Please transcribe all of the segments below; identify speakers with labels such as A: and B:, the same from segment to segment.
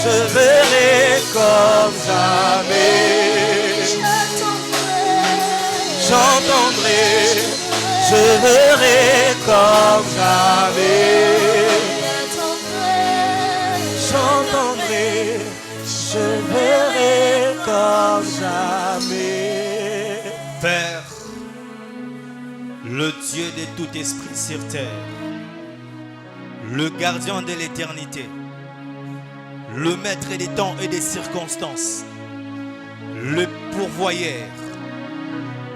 A: je verrai comme jamais. J'entendrai, je verrai comme jamais. J'entendrai, je verrai comme jamais.
B: Père, le Dieu de tout esprit sur terre, le gardien de l'éternité, le maître des temps et des circonstances, le pourvoyeur,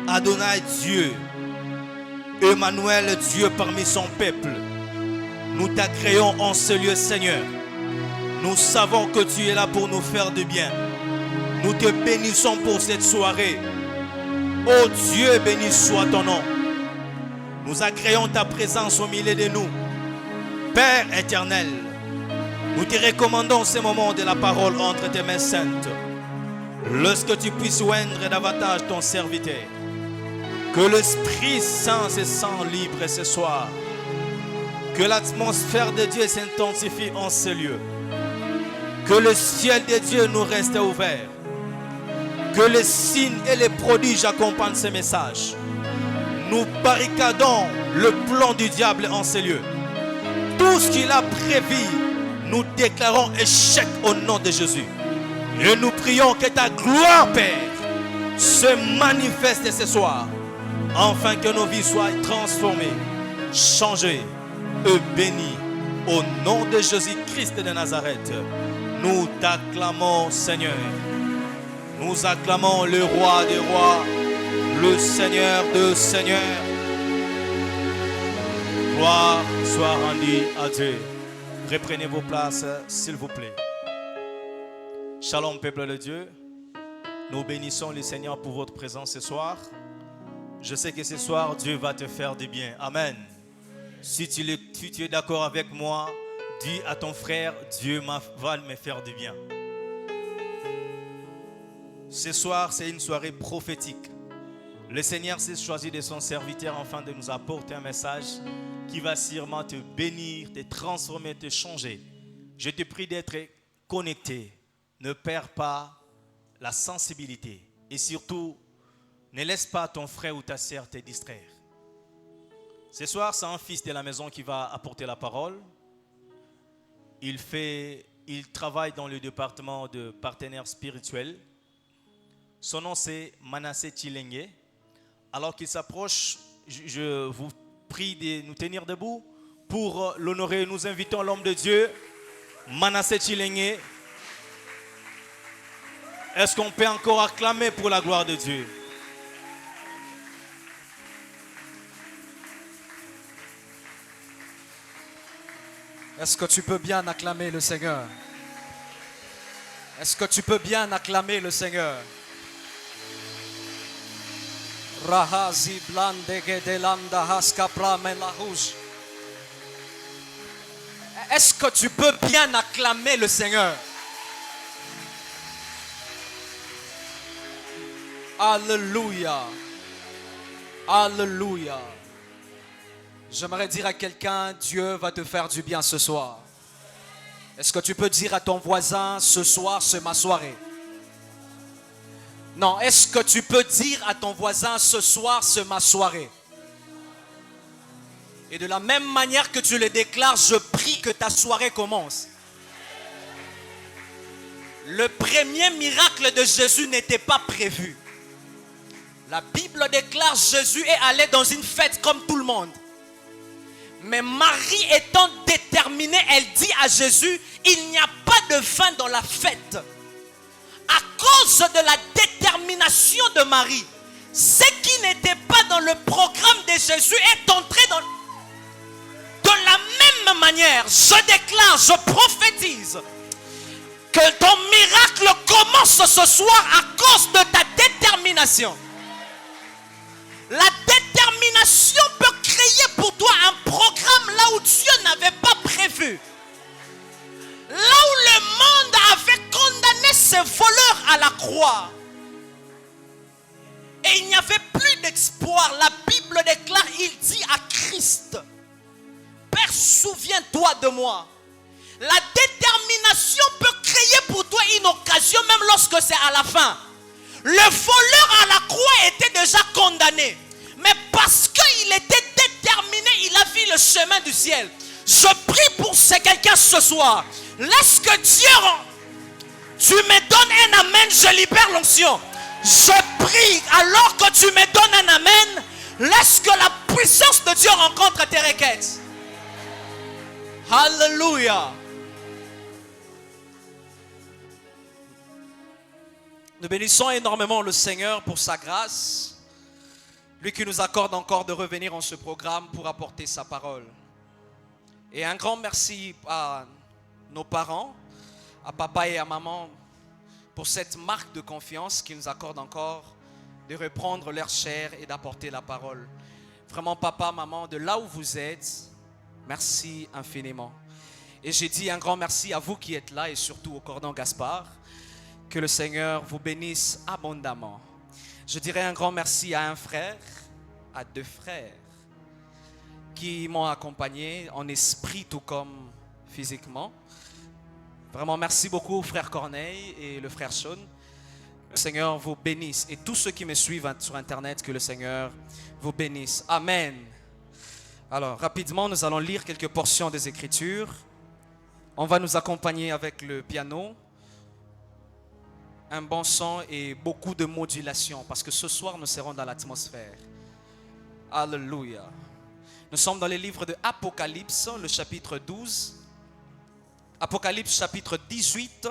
B: Adonai Dieu, Emmanuel Dieu parmi son peuple, nous t'agréons en ce lieu, Seigneur. Nous savons que tu es là pour nous faire du bien. Nous te bénissons pour cette soirée. Oh Dieu, béni soit ton nom. Nous agréons ta présence au milieu de nous. Père éternel, nous te recommandons ces moments de la parole entre tes mains saintes. Lorsque tu puisses oindre davantage ton serviteur. Que l'Esprit Saint se sente libre ce soir. Que l'atmosphère de Dieu s'intensifie en ce lieu. Que le ciel de Dieu nous reste ouvert. Que les signes et les prodiges accompagnent ce message. Nous barricadons le plan du diable en ces lieux. Tout ce qu'il a prévu, nous déclarons échec au nom de Jésus. Et nous prions que ta gloire, Père, se manifeste ce soir. Afin que nos vies soient transformées, changées et bénies. Au nom de Jésus-Christ de Nazareth, nous t'acclamons, Seigneur. Nous acclamons le roi des rois, le Seigneur des seigneurs. Gloire soit rendue à Dieu. Reprenez vos places, s'il vous plaît. Shalom, peuple de Dieu. Nous bénissons le Seigneur pour votre présence ce soir. Je sais que ce soir, Dieu va te faire du bien. Amen. Si tu es d'accord avec moi, dis à ton frère, Dieu va me faire du bien. Ce soir, c'est une soirée prophétique. Le Seigneur s'est choisi de son serviteur afin de nous apporter un message qui va sûrement te bénir, te transformer, te changer. Je te prie d'être connecté. Ne perds pas la sensibilité. Et surtout, ne laisse pas ton frère ou ta sœur te distraire. Ce soir, c'est un fils de la maison qui va apporter la parole. Il travaille dans le département de partenaires spirituels. Son nom, c'est Manasseh Chilenge. Alors qu'il s'approche, je vous prie de nous tenir debout pour l'honorer. Nous invitons l'homme de Dieu, Manasseh Chilenge. Est-ce qu'on peut encore acclamer pour la gloire de Dieu?
C: Est-ce que tu peux bien acclamer le Seigneur? Est-ce que tu peux bien acclamer le Seigneur? Rahazi blandege delanda haskapra melahuj. Est-ce que tu peux bien acclamer le Seigneur? Alléluia. Alléluia. J'aimerais dire à quelqu'un, Dieu va te faire du bien ce soir. Est-ce que tu peux dire à ton voisin, ce soir c'est ma soirée? Non, est-ce que tu peux dire à ton voisin, ce soir c'est ma soirée? Et de la même manière que tu le déclares, je prie que ta soirée commence. Le premier miracle de Jésus n'était pas prévu. La Bible déclare Jésus est allé dans une fête comme tout le monde. Mais Marie étant déterminée, elle dit à Jésus, il n'y a pas de vin dans la fête. À cause de la détermination de Marie, ce qui n'était pas dans le programme de Jésus est entré dans... De la même manière, je déclare, je prophétise que ton miracle commence ce soir à cause de ta détermination. La détermination peut créer pour toi un programme là où Dieu n'avait pas prévu. Là où le monde avait condamné ces voleurs à la croix. Et il n'y avait plus d'espoir. La Bible déclare, il dit à Christ, Père, souviens-toi de moi. La détermination peut créer pour toi une occasion, même lorsque c'est à la fin. Le voleur à la croix était déjà condamné. Mais parce qu'il était déterminé, il a vu le chemin du ciel. Je prie pour quelqu'un ce soir. Laisse que Dieu, tu me donnes un amen, je libère l'onction. Je prie alors que tu me donnes un amen. Laisse que la puissance de Dieu rencontre tes requêtes. Alléluia. Nous bénissons énormément le Seigneur pour sa grâce. Lui qui nous accorde encore de revenir en ce programme pour apporter sa parole. Et un grand merci à nos parents, à papa et à maman, pour cette marque de confiance qui nous accorde encore de reprendre leur chair et d'apporter la parole. Vraiment, papa, maman, de là où vous êtes, merci infiniment. Et j'ai dit un grand merci à vous qui êtes là et surtout au Cordon Gaspard. Que le Seigneur vous bénisse abondamment. Je dirais un grand merci à un frère, à 2 frères qui m'ont accompagné en esprit tout comme physiquement. Vraiment, merci beaucoup, frère Corneille et le frère Sean. Le Seigneur vous bénisse. Et tous ceux qui me suivent sur Internet, que le Seigneur vous bénisse. Amen. Alors, rapidement, nous allons lire quelques portions des Écritures. On va nous accompagner avec le piano, un bon son et beaucoup de modulation. Parce que ce soir, nous serons dans l'atmosphère. Alléluia. Nous sommes dans les livres de Apocalypse, le chapitre 12. Apocalypse chapitre 18.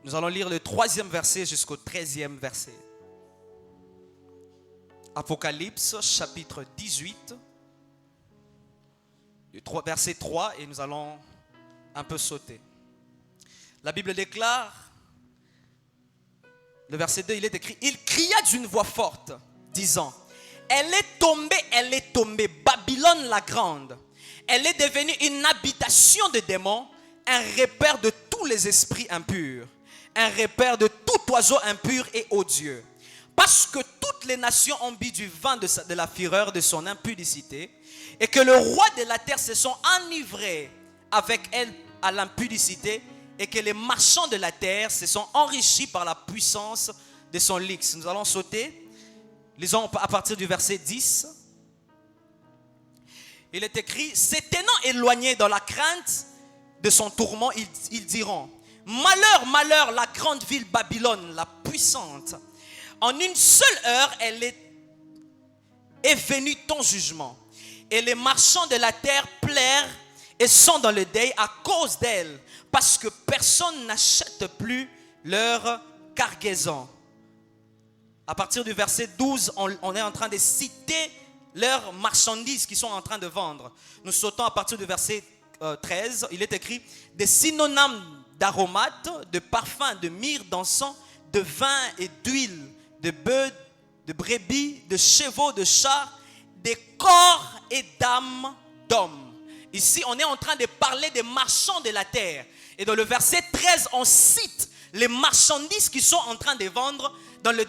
C: Nous allons lire le 3e verset jusqu'au 13e verset. Apocalypse chapitre 18. Verset 3 et nous allons un peu sauter. La Bible déclare, le verset 2, il est écrit: il cria d'une voix forte, disant, elle est tombée, Babylone la grande. Elle est devenue une habitation de démons, un repère de tous les esprits impurs, un repère de tout oiseau impur et odieux. Parce que toutes les nations ont bu du vin de la fureur de son impudicité, et que le roi de la terre se sont enivrés avec elle à l'impudicité, et que les marchands de la terre se sont enrichis par la puissance de son lix. Nous allons sauter. Lisons à partir du verset 10. Il est écrit: se tenant éloignés dans la crainte de son tourment, ils diront, malheur, malheur, la grande ville Babylone, la puissante. En une seule heure, elle est venue ton jugement. Et les marchands de la terre pleurent et sont dans le deuil à cause d'elle, parce que personne n'achète plus leur cargaison. À partir du verset 12, on est en train de citer leurs marchandises qu'ils sont en train de vendre. Nous sautons à partir du verset 13. Il est écrit: des synonymes d'aromates, de parfums, de myrrhe, d'encens, de vin et d'huile, de bœufs, de brebis, de chevaux, de chars, des corps et d'âmes d'hommes. Ici, on est en train de parler des marchands de la terre. Et dans le verset 13, on cite les marchandises qu'ils sont en train de vendre. Dans la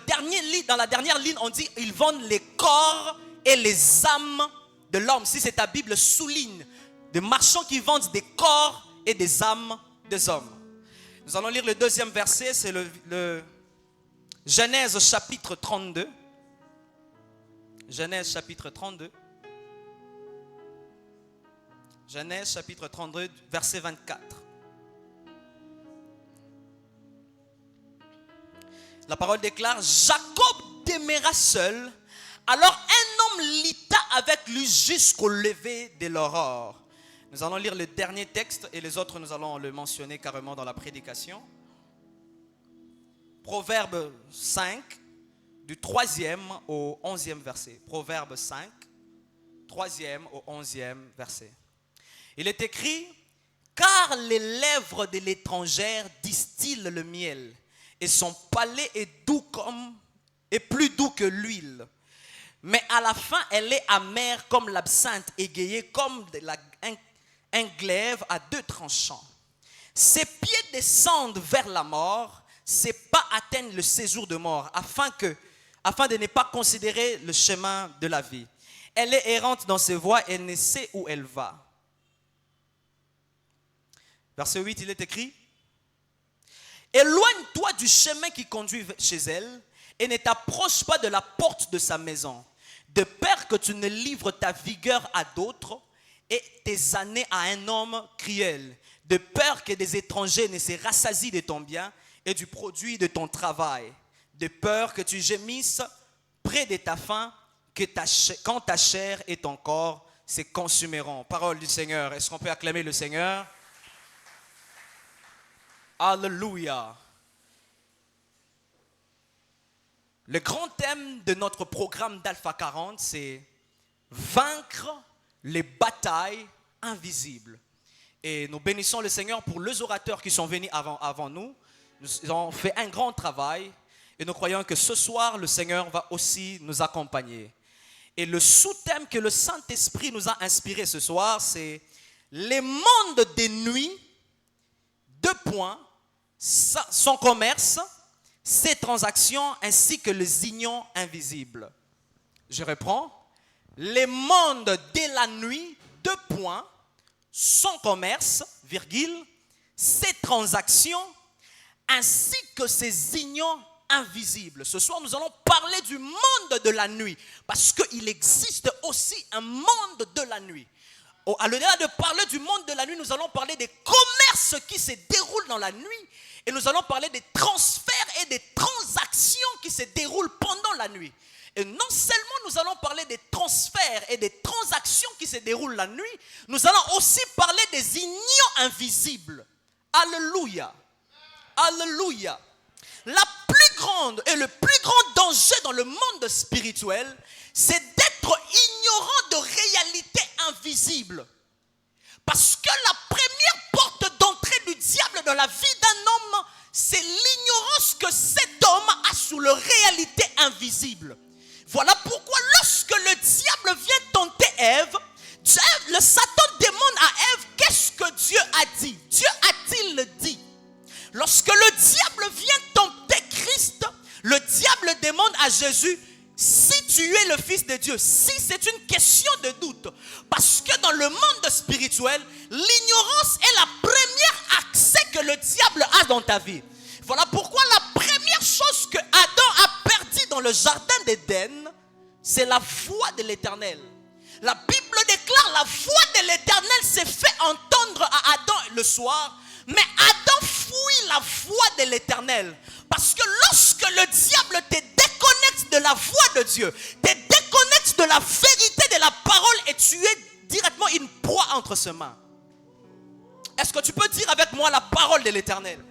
C: dernière ligne, on dit ils vendent les corps et les âmes de l'homme. Si c'est ta Bible, souligne des marchands qui vendent des corps et des âmes des hommes. Nous allons lire le 2e verset, c'est le Genèse chapitre 32. Genèse chapitre 32. Genèse chapitre 32, verset 24. La parole déclare: Jacob demeura seul, alors un homme lutta avec lui jusqu'au lever de l'aurore. Nous allons lire le dernier texte et les autres nous allons le mentionner carrément dans la prédication. Proverbe 5, du 3e au 11e verset. Proverbe 5, 3e au 11e verset. Il est écrit: car les lèvres de l'étrangère distillent le miel, et son palais est plus doux que l'huile. Mais à la fin, elle est amère comme l'absinthe, égayée comme un glaive à 2 tranchants. Ses pieds descendent vers la mort, ses pas atteignent le séjour de mort, afin de ne pas considérer le chemin de la vie. Elle est errante dans ses voies, elle ne sait où elle va. Verset 8, il est écrit: éloigne-toi du chemin qui conduit chez elle et ne t'approche pas de la porte de sa maison, de peur que tu ne livres ta vigueur à d'autres et tes années à un homme cruel, de peur que des étrangers ne se rassasient de ton bien et du produit de ton travail, de peur que tu gémisses près de ta faim, quand ta chair et ton corps se consumeront. Parole du Seigneur. Est-ce qu'on peut acclamer le Seigneur? Alléluia. Le grand thème de notre programme d'Alpha 40, c'est vaincre les batailles invisibles. Et nous bénissons le Seigneur pour les orateurs qui sont venus avant nous. Nous avons fait un grand travail et nous croyons que ce soir, le Seigneur va aussi nous accompagner. Et le sous-thème que le Saint-Esprit nous a inspiré ce soir, c'est les mondes des nuits, 2 points, son commerce, ses transactions ainsi que les unions invisibles. Je reprends. Les mondes de la nuit, 2 points, son commerce, virgule, ses transactions ainsi que ses unions invisibles. Ce soir, nous allons parler du monde de la nuit parce qu'il existe aussi un monde de la nuit. À l'heure de parler du monde de la nuit, nous allons parler des commerces qui se déroulent dans la nuit et nous allons parler des transferts et des transactions qui se déroulent pendant la nuit. Et non seulement nous allons parler des transferts et des transactions qui se déroulent la nuit, nous allons aussi parler des unions invisibles. Alléluia. Alléluia. La plus grande et le plus grand danger dans le monde spirituel, c'est d'être ignorant de réalités invisibles. Parce que la première porte d'entrée du diable dans la vie d'un homme, c'est l'ignorance que cet homme a sur les réalités invisibles. Voilà pourquoi lorsque le diable vient tenter Ève, le Satan demande à Ève, qu'est-ce que Dieu a dit? Dieu a-t-il dit? Lorsque le diable vient tenter Christ, le diable demande à Jésus, si tu es le Fils de Dieu, si c'est une question de doute. Parce que dans le monde spirituel, l'ignorance est la première accès que le diable a dans ta vie. Voilà pourquoi la première chose que Adam a perdu dans le jardin d'Éden, c'est la voix de l'Éternel. La Bible déclare la voix de l'Éternel s'est fait entendre à Adam le soir, mais Adam fuit la voix de l'Éternel. Parce que lorsque le diable te déconnecte de la voix de Dieu, te déconnecte de la vérité de la parole et tu es directement une proie entre ses mains. Est-ce que tu peux dire avec moi la parole de l'Éternel?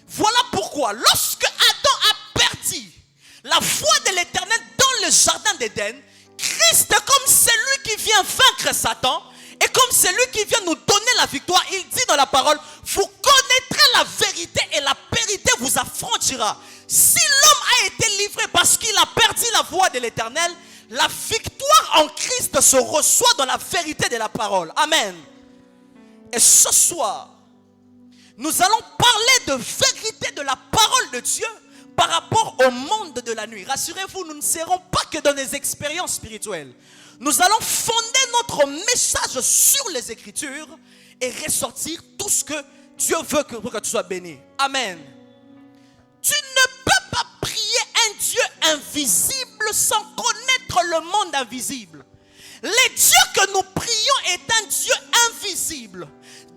C: Voilà pourquoi lorsque Adam a perdu la voix de l'Éternel dans le jardin d'Éden, Christ, comme celui qui vient vaincre Satan et comme celui qui vient nous donner la victoire, il dit dans la parole, vous connaîtrez la vérité et la vérité vous affranchira. Si l'homme a été livré parce qu'il a perdu la voix de l'Éternel, la victoire en Christ se reçoit dans la vérité de la parole. Amen. Et ce soir, nous allons parler de vérité de la parole de Dieu par rapport au monde de la nuit. Rassurez-vous, nous ne serons pas que dans des expériences spirituelles. Nous allons fonder notre message sur les Écritures et ressortir tout ce que Dieu veut pour que tu sois béni. Amen. Tu ne peux pas prier un Dieu invisible sans connaître le monde invisible. Le Dieu que nous prions est un Dieu invisible.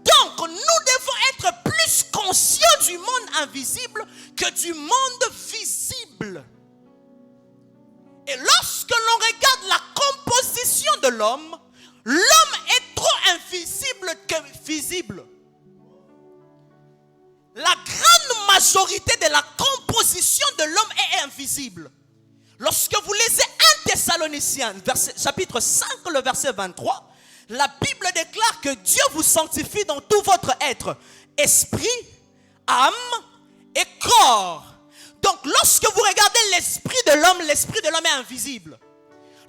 C: Donc, nous devons être plus conscients du monde invisible que du monde visible. Et lorsque l'on regarde la composition de l'homme, l'homme est trop invisible que visible. La grande majorité de la composition de l'homme est invisible. Lorsque vous lisez 1 Thessaloniciens, chapitre 5, le verset 23, la Bible déclare que Dieu vous sanctifie dans tout votre être, esprit, âme et corps. Donc lorsque vous regardez l'esprit de l'homme est invisible.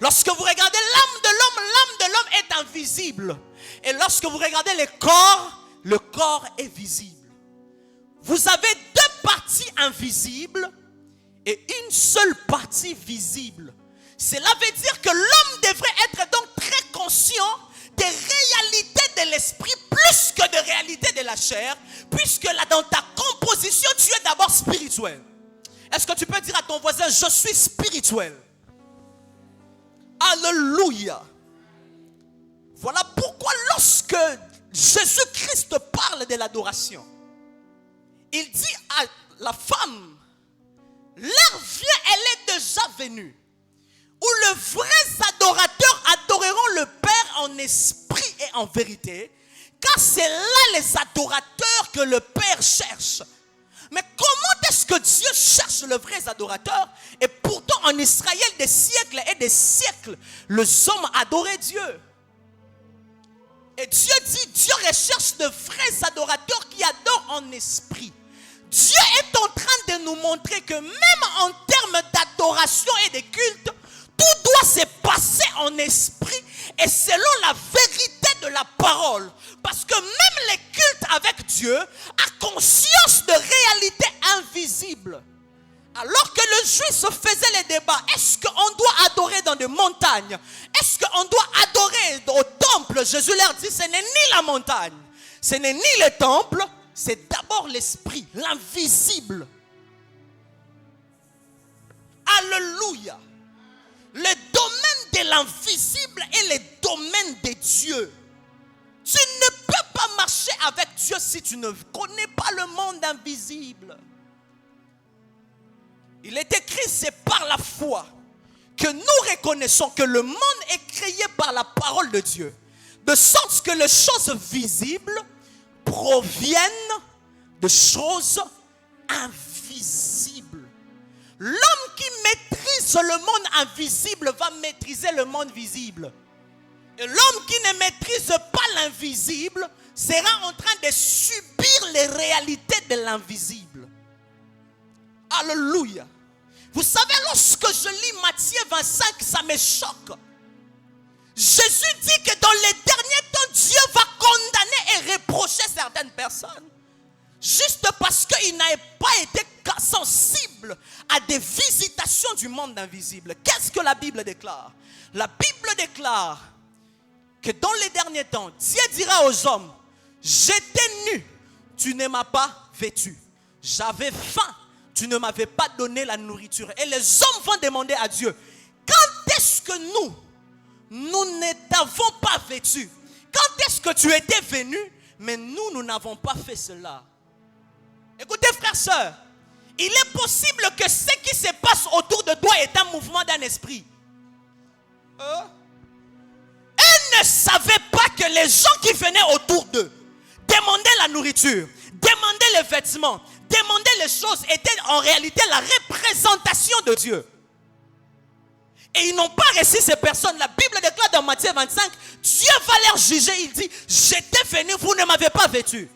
C: Lorsque vous regardez l'âme de l'homme est invisible. Et lorsque vous regardez le corps est visible. Vous avez 2 parties invisibles et une seule partie visible. Cela veut dire que l'homme devrait être donc très conscient des réalités de de l'esprit plus que de réalité de la chair, puisque là dans ta composition, tu es d'abord spirituel. Est-ce que tu peux dire à ton voisin, je suis spirituel? Alléluia. Voilà pourquoi lorsque Jésus-Christ parle de l'adoration, il dit à la femme, l'heure vient, elle est déjà venue, où les vrais adorateurs adoreront le Père en esprit et en vérité, car c'est là les adorateurs que le Père cherche. Mais comment est-ce que Dieu cherche les vrais adorateurs? Et pourtant en Israël des siècles et des siècles, les hommes adoraient Dieu. Et Dieu dit, Dieu recherche de vrais adorateurs qui adorent en esprit. Dieu est en train de nous montrer que même en termes d'adoration et de culte, tout doit se passer en esprit et selon la vérité de la parole. Parce que même les cultes avec Dieu a conscience de réalités invisibles. Alors que le juif faisait les débats, est-ce qu'on doit adorer dans des montagnes? Est-ce qu'on doit adorer au temple? Jésus leur dit, ce n'est ni la montagne, ce n'est ni le temple, c'est d'abord l'esprit, l'invisible. Alléluia. Le domaine de l'invisible est le domaine de Dieu. Tu ne peux pas marcher avec Dieu si tu ne connais pas le monde invisible. Il est écrit, c'est par la foi que nous reconnaissons que le monde est créé par la parole de Dieu. De sorte que les choses visibles proviennent de choses invisibles. L'homme qui maîtrise le monde invisible va maîtriser le monde visible. Et l'homme qui ne maîtrise pas l'invisible sera en train de subir les réalités de l'invisible. Alléluia. Vous savez, lorsque je lis Matthieu 25, ça me choque. Jésus dit que dans les derniers temps, Dieu va condamner et reprocher certaines personnes. Juste parce qu'ils n'avaient pas été sensibles à des visitations du monde invisible. Qu'est-ce que la Bible déclare? La Bible déclare que dans les derniers temps, Dieu dira aux hommes, j'étais nu, tu ne m'as pas vêtu. J'avais faim, tu ne m'avais pas donné la nourriture. Et les hommes vont demander à Dieu, quand est-ce que nous ne t'avons pas vêtu? Quand est-ce que tu étais venu, mais nous n'avons pas fait cela? Écoutez frères, sœurs, il est possible que ce qui se passe autour de toi est un mouvement d'un esprit. Ils ne savaient pas que les gens qui venaient autour d'eux demandaient la nourriture, demandaient les vêtements, demandaient les choses, étaient en réalité la représentation de Dieu. Et ils n'ont pas reçu ces personnes. La Bible déclare dans Matthieu 25, Dieu va les juger. Il dit, j'étais venu, vous ne m'avez pas vêtu.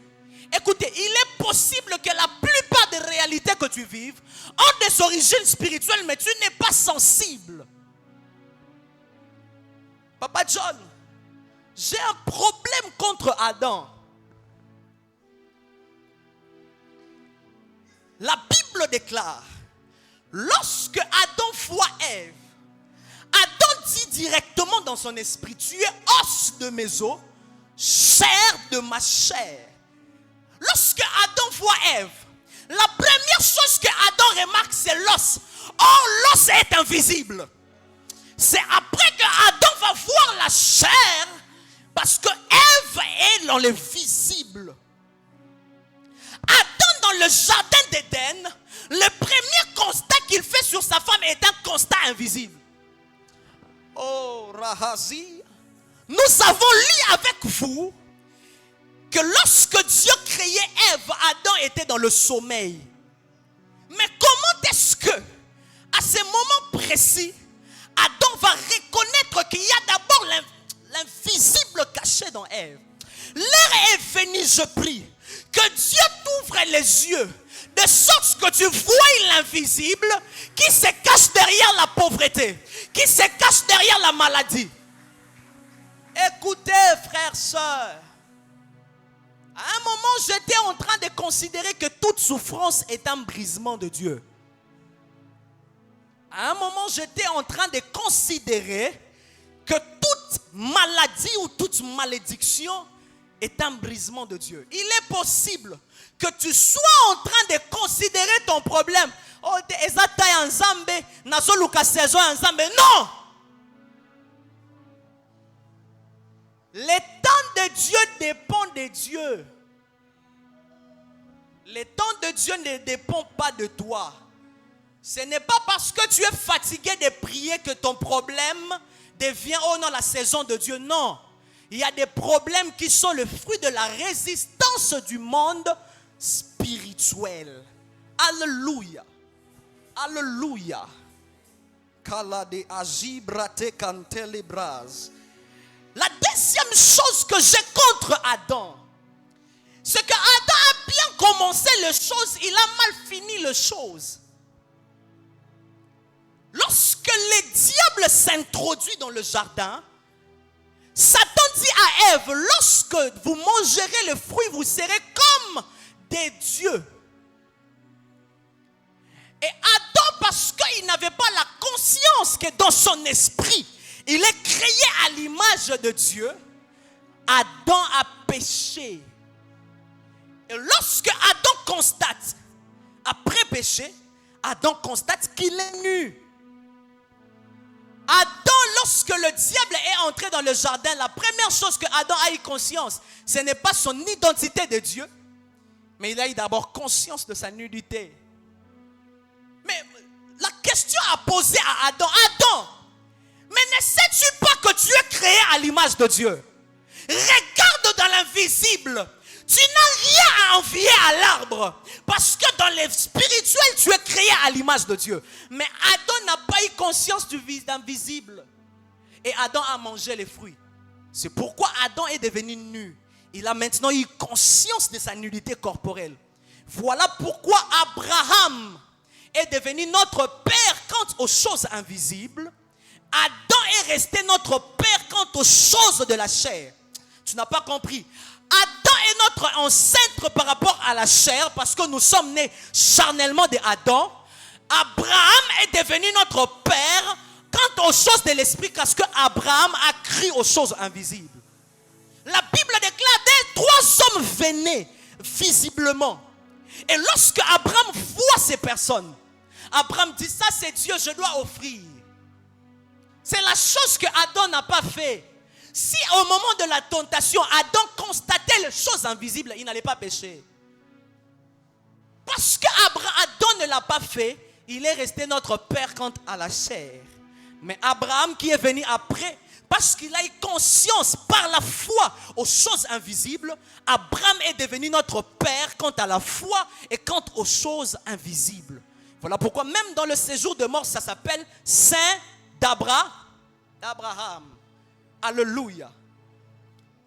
C: Écoutez, il est possible que la plupart des réalités que tu vives ont des origines spirituelles, mais tu n'es pas sensible. Papa John, j'ai un problème contre Adam. La Bible déclare, lorsque Adam voit Ève, Adam dit directement dans son esprit, tu es os de mes os, chair de ma chair. Lorsque Adam voit Ève, la première chose que Adam remarque, c'est l'os. Or, l'os est invisible. C'est après que Adam va voir la chair, parce que Ève est dans le visible. Adam, dans le jardin d'Éden, le premier constat qu'il fait sur sa femme est un constat invisible. Oh, Rahazi, nous avons lu avec vous que lorsque Dieu créait Ève, Adam était dans le sommeil. Mais comment est-ce que, à ce moment précis, Adam va reconnaître qu'il y a d'abord l'invisible caché dans Ève? L'heure est venue, je prie, que Dieu t'ouvre les yeux, de sorte que tu vois l'invisible qui se cache derrière la pauvreté, qui se cache derrière la maladie. Écoutez, frères, sœurs, à un moment, j'étais en train de considérer que toute souffrance est un brisement de Dieu. À un moment, j'étais en train de considérer que toute maladie ou toute malédiction est un brisement de Dieu. Il est possible que tu sois en train de considérer ton problème. Oh, non! Le temps de Dieu dépend de Dieu. Le temps de Dieu ne dépend pas de toi. Ce n'est pas parce que tu es fatigué de prier que ton problème devient, oh non, la saison de Dieu. Non. Il y a des problèmes qui sont le fruit de la résistance du monde spirituel. Alléluia. Alléluia. La deuxième chose que j'ai contre Adam, c'est que Adam a bien commencé les choses, il a mal fini les choses. Lorsque le diable s'introduit dans le jardin, Satan dit à Ève, lorsque vous mangerez le fruit, vous serez comme des dieux. Et Adam, parce qu'il n'avait pas la conscience que dans son esprit, il est créé à l'image de Dieu, Adam a péché. Et lorsque Adam constate, après péché, Adam constate qu'il est nu. Adam, lorsque le diable est entré dans le jardin, la première chose que Adam a eu conscience, ce n'est pas son identité de Dieu, mais il a eu d'abord conscience de sa nudité. Mais la question à poser à Adam, Adam, mais ne sais-tu pas que tu es créé à l'image de Dieu? Regarde dans l'invisible. Tu n'as rien à envier à l'arbre. Parce que dans le spirituel, tu es créé à l'image de Dieu. Mais Adam n'a pas eu conscience du invisible. Et Adam a mangé les fruits. C'est pourquoi Adam est devenu nu. Il a maintenant eu conscience de sa nudité corporelle. Voilà pourquoi Abraham est devenu notre père quant aux choses invisibles. Adam est resté notre père quant aux choses de la chair. Tu n'as pas compris. Adam est notre ancêtre par rapport à la chair parce que nous sommes nés charnellement de Adam. Abraham est devenu notre père quant aux choses de l'esprit parce que Abraham a cru aux choses invisibles. La Bible déclare des trois hommes venaient visiblement. Et lorsque Abraham voit ces personnes, Abraham dit, ça c'est Dieu, je dois offrir. C'est la chose que Adam n'a pas fait. Si au moment de la tentation, Adam constatait les choses invisibles, il n'allait pas pécher. Parce qu'Adam ne l'a pas fait, il est resté notre père quant à la chair. Mais Abraham qui est venu après, parce qu'il a eu conscience par la foi aux choses invisibles, Abraham est devenu notre père quant à la foi et quant aux choses invisibles. Voilà pourquoi même dans le séjour de mort, ça s'appelle Saint d'Abraham. Alléluia.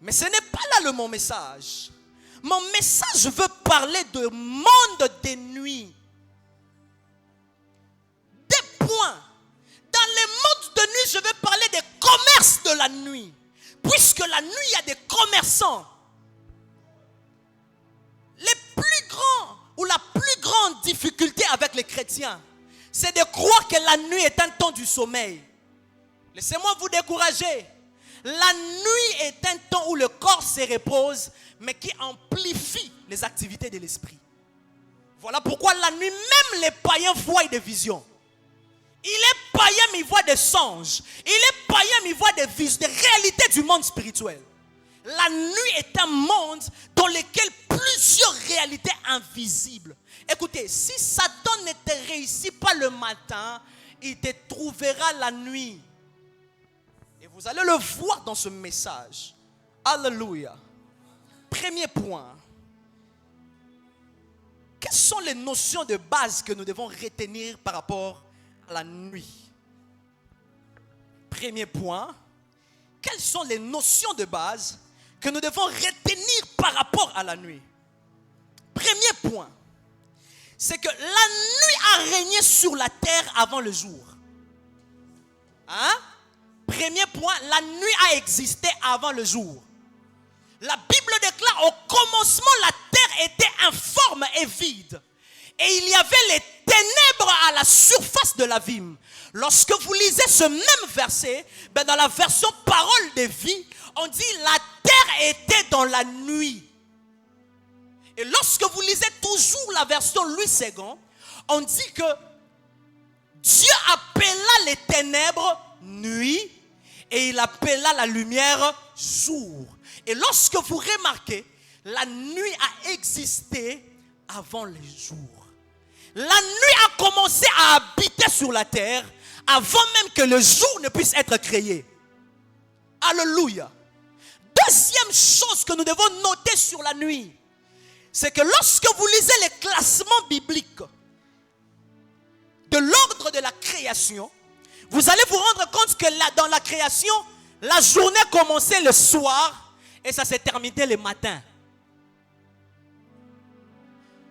C: Mais ce n'est pas là mon message. Mon message veut parler de monde des nuits. Des points. Dans le monde de nuit, je vais parler des commerces de la nuit. Puisque la nuit, il y a des commerçants. Les plus grands ou la plus grande difficulté avec les chrétiens, c'est de croire que la nuit est un temps du sommeil. Laissez-moi vous décourager. La nuit est un temps où le corps se repose, mais qui amplifie les activités de l'esprit. Voilà pourquoi la nuit, même les païens voient des visions. Il est païen, mais il voit des songes. Il est païen, mais il voit des visions, des réalités du monde spirituel. La nuit est un monde dans lequel plusieurs réalités invisibles. Écoutez, si Satan ne te réussit pas le matin, il te trouvera la nuit. Et vous allez le voir dans ce message. Alléluia. Premier point. Quelles sont les notions de base que nous devons retenir par rapport à la nuit? Premier point. Quelles sont les notions de base que nous devons retenir par rapport à la nuit? Premier point. C'est que la nuit a régné sur la terre avant le jour. Hein? Premier point, la nuit a existé avant le jour. La Bible déclare au commencement la terre était informe et vide. et il y avait les ténèbres à la surface de l'abîme. Lorsque vous lisez ce même verset, dans la version Parole de vie, on dit la terre était dans la nuit. Et lorsque vous lisez toujours la version Louis II, on dit que Dieu appela les ténèbres nuit et il appela la lumière jour. Et lorsque vous remarquez, la nuit a existé avant les jours. La nuit a commencé à habiter sur la terre avant même que le jour ne puisse être créé. Alléluia. Deuxième chose que nous devons noter sur la nuit, c'est que lorsque vous lisez les classements bibliques de l'ordre de la création, vous allez vous rendre compte que dans la création, la journée commençait le soir et ça s'est terminé le matin.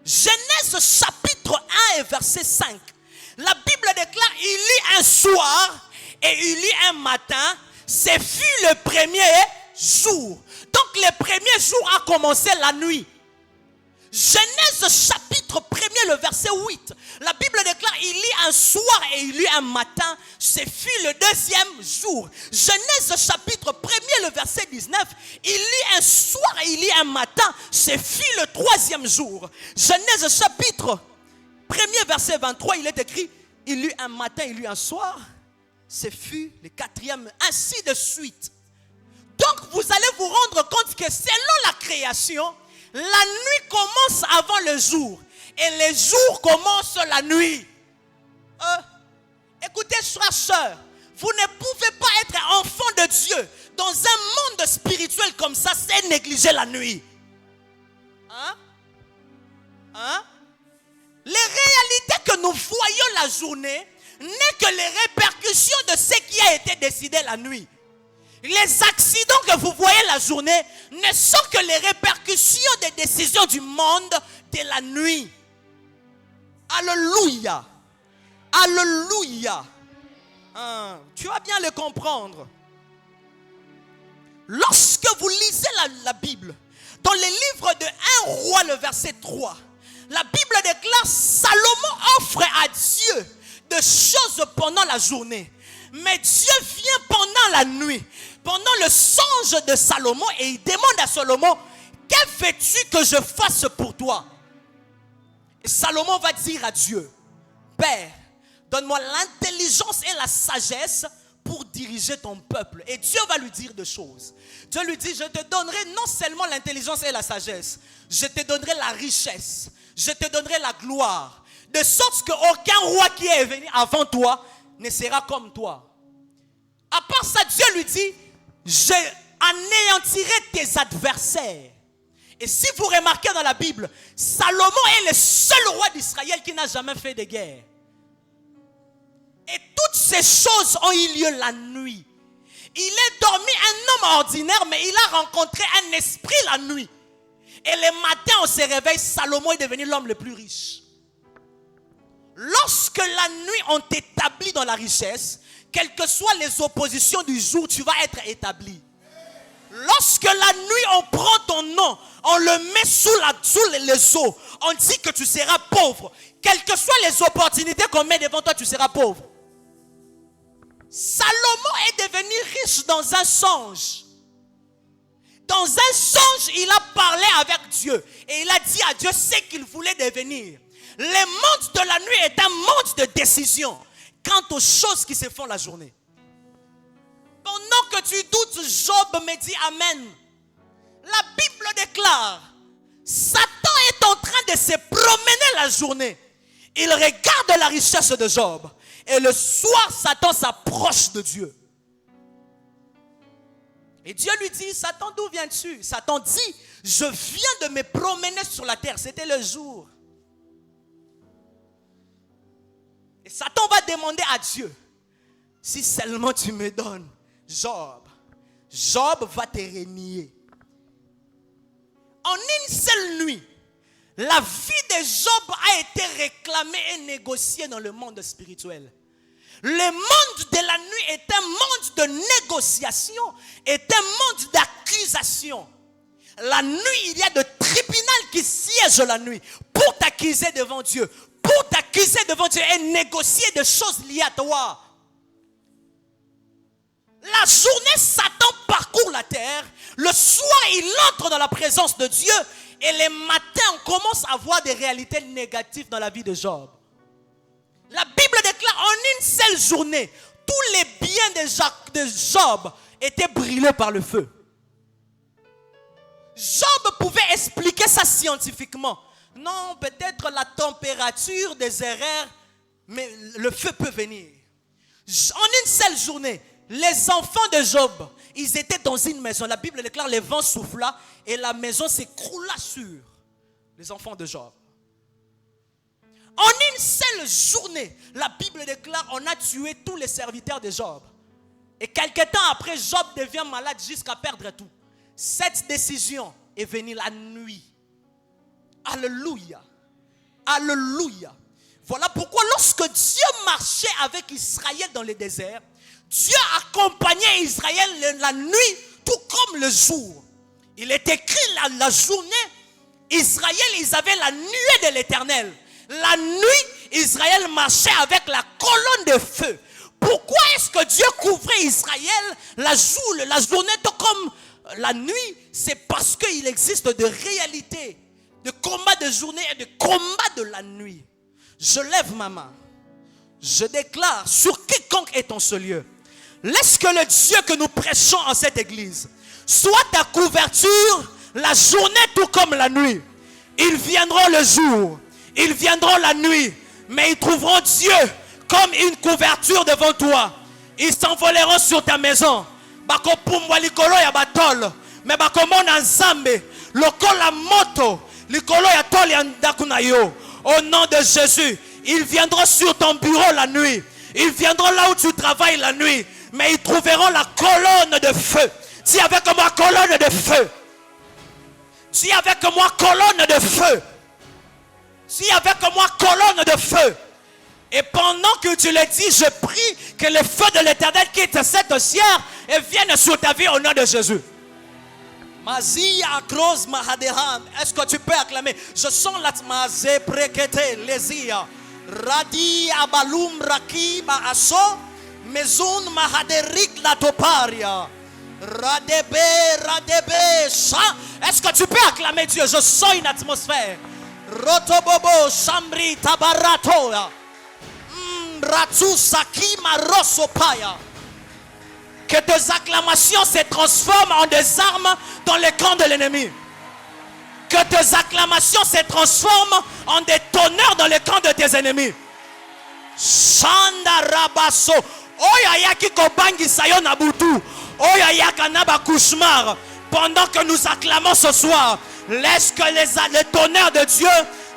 C: Genèse chapitre 1 et verset 5. La Bible déclare, il eut un soir et il eut un matin. Ce fut le premier jour. Donc le premier jour a commencé la nuit. Genèse chapitre 1er, le verset 8. La Bible déclare, il eut un soir et il eut un matin. Ce fut le deuxième jour. Genèse chapitre 1er, le verset 19. Il eut un soir et il eut un matin. Ce fut le troisième jour. Genèse chapitre 1er, verset 23, il est écrit, il eut un matin, il eut un soir. Ce fut le quatrième, ainsi de suite. Donc vous allez vous rendre compte que selon la création, la nuit commence avant le jour et les jours commencent la nuit. Écoutez, frères, sœurs, vous ne pouvez pas être enfant de Dieu dans un monde spirituel comme ça, c'est négliger la nuit. Les réalités que nous voyons la journée n'est que les répercussions de ce qui a été décidé la nuit. Les accidents que vous voyez la journée ne sont que les répercussions des décisions du monde de la nuit. Alléluia. Alléluia. Tu vas bien le comprendre. Lorsque vous lisez la Bible, dans le livre de 1 Roi, le verset 3, la Bible déclare, Salomon offre à Dieu de choses pendant la journée. Mais Dieu vient pendant la nuit, pendant le songe de Salomon, et il demande à Salomon, que veux-tu que je fasse pour toi? Et Salomon va dire à Dieu, Père, donne-moi l'intelligence et la sagesse pour diriger ton peuple. Et Dieu va lui dire deux choses. Dieu lui dit, je te donnerai non seulement l'intelligence et la sagesse, je te donnerai la richesse, je te donnerai la gloire, de sorte qu'aucun roi qui est venu avant toi ne sera comme toi. À part ça, Dieu lui dit, je anéantirai tes adversaires. Et si vous remarquez dans la Bible, Salomon est le seul roi d'Israël qui n'a jamais fait de guerre. Et toutes ces choses ont eu lieu la nuit. Il est dormi un homme ordinaire, mais il a rencontré un esprit la nuit. Et le matin, on se réveille, Salomon est devenu l'homme le plus riche. Lorsque la nuit on t'établit dans la richesse, quelles que soient les oppositions du jour, tu vas être établi. Lorsque la nuit on prend ton nom, on le met sous les eaux, on dit que tu seras pauvre. Quelles que soient les opportunités qu'on met devant toi, tu seras pauvre. Salomon est devenu riche dans un songe. Dans un songe, il a parlé avec Dieu. Et il a dit à Dieu ce qu'il voulait devenir. Le monde de la nuit est un monde de décision quant aux choses qui se font la journée. Pendant que tu doutes, Job me dit Amen. La Bible déclare, Satan est en train de se promener la journée. Il regarde la richesse de Job. Et le soir, Satan s'approche de Dieu. Et Dieu lui dit, Satan, d'où viens-tu? Satan dit, je viens de me promener sur la terre. C'était le jour. Et Satan va demander à Dieu, si seulement tu me donnes Job, Job va te renier. En une seule nuit, la vie de Job a été réclamée et négociée dans le monde spirituel. Le monde de la nuit est un monde de négociation, est un monde d'accusation. La nuit, il y a de très tribunal qui siège la nuit pour t'accuser devant Dieu, pour t'accuser devant Dieu et négocier des choses liées à toi. La journée, Satan parcourt la terre. Le soir, il entre dans la présence de Dieu. Et les matins, on commence à voir des réalités négatives dans la vie de Job. La Bible déclare en une seule journée, tous les biens de Job étaient brûlés par le feu. Job pouvait expliquer ça scientifiquement. Non, peut-être la température des erreurs, mais le feu peut venir. En une seule journée, les enfants de Job, ils étaient dans une maison. La Bible déclare les vents souffla et la maison s'écroula sur les enfants de Job. En une seule journée, la Bible déclare on a tué tous les serviteurs de Job. Et quelque temps après, Job devient malade jusqu'à perdre tout. Cette décision est venue la nuit. Alléluia. Alléluia. Voilà pourquoi lorsque Dieu marchait avec Israël dans le désert, Dieu accompagnait Israël la nuit tout comme le jour. Il est écrit la journée, Israël, ils avaient la nuée de l'Éternel. La nuit, Israël marchait avec la colonne de feu. Pourquoi est-ce que Dieu couvrait Israël la journée tout comme la nuit? C'est parce qu'il existe de réalités, de combats de journée et de combats de la nuit. Je lève ma main. Je déclare sur quiconque est en ce lieu. Laisse que le Dieu que nous prêchons en cette église soit ta couverture la journée tout comme la nuit. Ils viendront le jour, ils viendront la nuit, mais ils trouveront Dieu comme une couverture devant toi. Ils s'envoleront sur ta maison. Bako pumbwa likolo ya batol, mais bako mona nzambe lokola moto likolo ya tol ya ndaku na yo. Au nom de Jésus, ils viendront sur ton bureau la nuit. Ils viendront là où tu travailles la nuit. Mais ils trouveront la colonne de feu. Dis avec moi colonne de feu. Dis avec moi colonne de feu. Dis avec moi colonne de feu. Et pendant que tu le dis, je prie que le feu de l'Éternel quitte cette ciel et vienne sur ta vie au nom de Jésus. Est-ce que tu peux acclamer? Je sens l'atmazé prekete lesia. Radi abalum rakiba aso. Maison mahaderik la toparia. Radebe cha. Est-ce que tu peux acclamer Dieu? Je sens une atmosphère. Rotobobo chambri tabaratoya. Ratsu sakima rosopaya. Que tes acclamations se transforment en des armes dans les camps de l'ennemi. Que tes acclamations se transforment en des tonnerres dans les camps de tes ennemis. Shanda rabaso. Oya ki kobangi sayo na butu. Oya yaka na ba cauchemar. Pendant que nous acclamons ce soir, laisse que les tonnerres de Dieu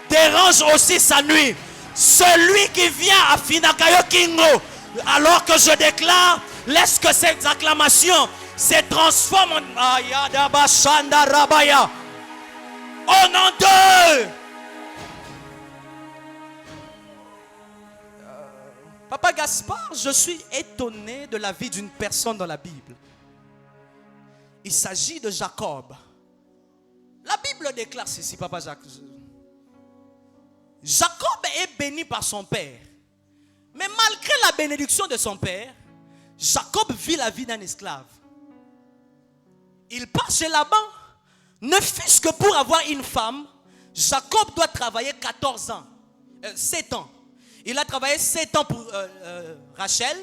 C: dérangent aussi sa nuit. Celui qui vient à Finakayo Kingo, alors que je déclare, laisse que ces acclamations se transforment en Ayadaba Shanda Rabaya. Au nom de Papa Gaspard, je suis étonné de la vie d'une personne dans la Bible. Il s'agit de Jacob. La Bible déclare ceci, Papa Jacques. Jacob est béni par son père. Mais malgré la bénédiction de son père, Jacob vit la vie d'un esclave. Il part chez Laban. Ne fût-ce que pour avoir une femme, Jacob doit travailler 7 ans. Il a travaillé 7 ans pour Rachel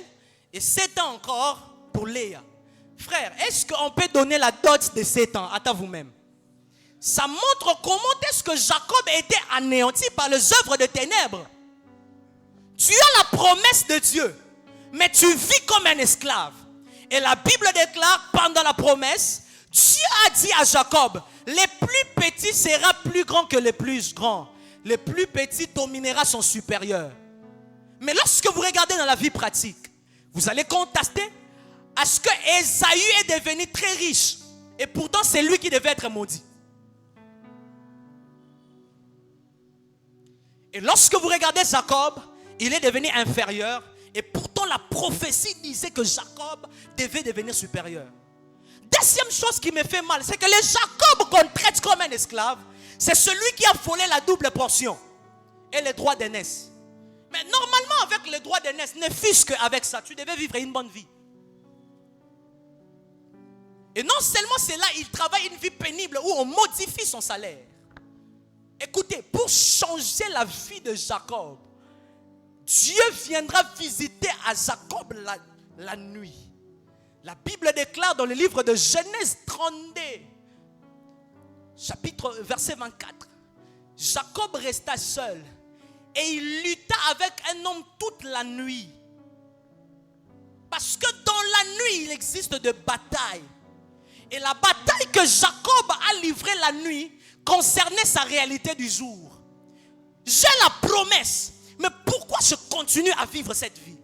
C: et 7 ans encore pour Léa. Frère, est-ce qu'on peut donner la dot de 7 ans? À vous-même. Ça montre comment est-ce que Jacob a été anéanti par les œuvres de ténèbres. Tu as la promesse de Dieu, mais tu vis comme un esclave. Et la Bible déclare pendant la promesse, Dieu a dit à Jacob, les plus petits seront plus grands que les plus grands. Les plus petits dominera son supérieur. Mais lorsque vous regardez dans la vie pratique, vous allez constater à ce que Ésaü est devenu très riche. Et pourtant, c'est lui qui devait être maudit. Et lorsque vous regardez Jacob, il est devenu inférieur. Et pourtant, la prophétie disait que Jacob devait devenir supérieur. Deuxième chose qui me fait mal, c'est que le Jacob qu'on traite comme un esclave, c'est celui qui a volé la double portion et les droits d'aînesse. Mais normalement, avec les droits d'aînesse, ne fût-ce qu'avec ça, tu devais vivre une bonne vie. Et non seulement c'est là, il travaille une vie pénible où on modifie son salaire. Écoutez, pour changer la vie de Jacob, Dieu viendra visiter à Jacob la nuit. La Bible déclare dans le livre de Genèse 32, verset 24, Jacob resta seul et il lutta avec un homme toute la nuit. Parce que dans la nuit, il existe de batailles. Et la bataille que Jacob a livrée la nuit concernait sa réalité du jour. J'ai la promesse, mais pourquoi je continue à vivre cette vie?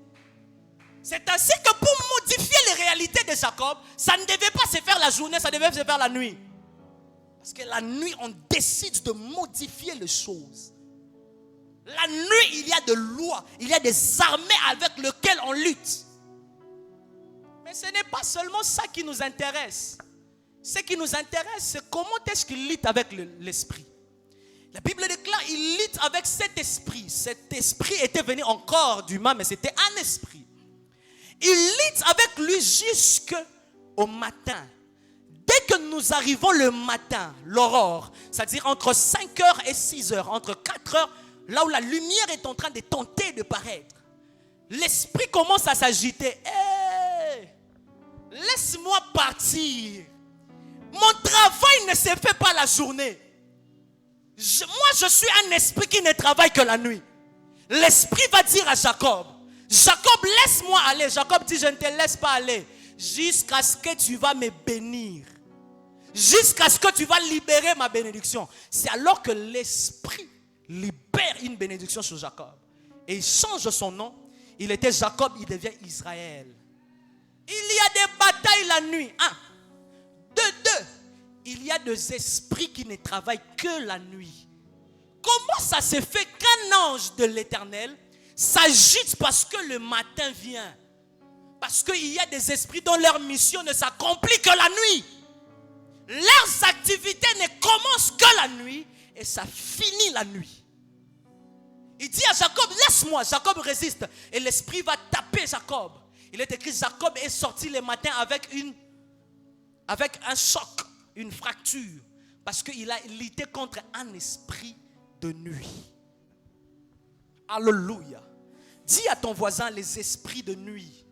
C: C'est ainsi que pour modifier les réalités de Jacob, ça ne devait pas se faire la journée, ça devait se faire la nuit. Parce que la nuit, on décide de modifier les choses. La nuit, il y a de lois, il y a des armées avec lesquelles on lutte. Mais ce n'est pas seulement ça qui nous intéresse. Ce qui nous intéresse, c'est comment est-ce qu'il lutte avec l'esprit. La Bible déclare, il lutte avec cet esprit. Cet esprit était venu en corps d'humain, mais c'était un esprit. Il lutte avec lui jusqu'au matin. Dès que nous arrivons le matin, l'aurore, c'est-à-dire entre 5h et 6h, entre 4h, là où la lumière est en train de tenter de paraître, l'esprit commence à s'agiter. Hey, laisse-moi partir. Mon travail ne se fait pas la journée. Moi, je suis un esprit qui ne travaille que la nuit. L'esprit va dire à Jacob, Jacob, laisse-moi aller. Jacob dit, je ne te laisse pas aller jusqu'à ce que tu vas me bénir. Jusqu'à ce que tu vas libérer ma bénédiction. C'est alors que l'esprit libère une bénédiction sur Jacob. Et il change son nom. Il était Jacob, il devient Israël. Il y a des batailles la nuit. 1. De 2. Il y a des esprits qui ne travaillent que la nuit. Comment ça se fait qu'un ange de l'Éternel s'agite parce que le matin vient? Parce qu'il y a des esprits dont leur mission ne s'accomplit que la nuit. Leurs activités ne commencent que la nuit et ça finit la nuit. Il dit à Jacob, laisse-moi. Jacob résiste et l'esprit va taper Jacob. Il est écrit, Jacob est sorti le matin avec un choc, une fracture, parce qu'il a lutté contre un esprit de nuit. Alléluia. Dis à ton voisin, les esprits de nuit.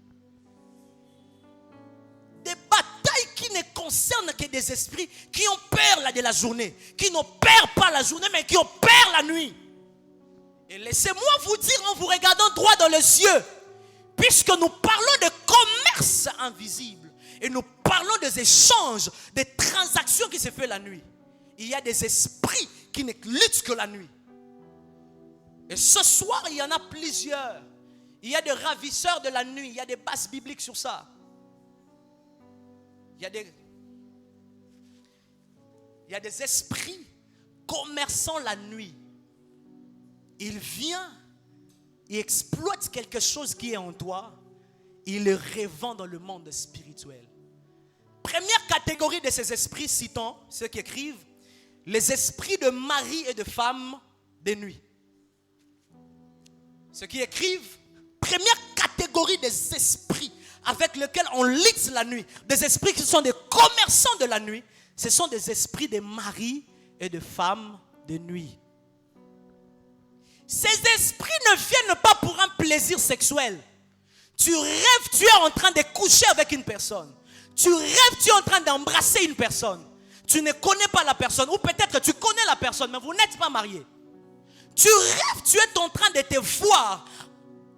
C: Des batailles qui ne concernent que des esprits qui ont peur de la journée, qui n'opèrent pas la journée, mais qui opèrent la nuit. Et laissez-moi vous dire en vous regardant droit dans les yeux, puisque nous parlons de commerce invisible et nous parlons des échanges, des transactions qui se font la nuit. Il y a des esprits qui ne luttent que la nuit. Et ce soir, il y en a plusieurs. Il y a des ravisseurs de la nuit. Il y a des bases bibliques sur ça. Il y a des esprits commerçant la nuit. Il vient, il exploite quelque chose qui est en toi. Il le revend dans le monde spirituel. Première catégorie de ces esprits, citons ceux qui écrivent, les esprits de mari et de femme de nuit. Ceux qui écrivent, première catégorie des esprits avec lesquels on lutte la nuit, des esprits qui sont des commerçants de la nuit, ce sont des esprits de mari et de femmes de nuit. Ces esprits ne viennent pas pour un plaisir sexuel. Tu rêves, tu es en train de coucher avec une personne. Tu rêves, tu es en train d'embrasser une personne. Tu ne connais pas la personne. Ou peut-être que tu connais la personne, mais vous n'êtes pas mariés. Tu rêves, tu es en train de te voir,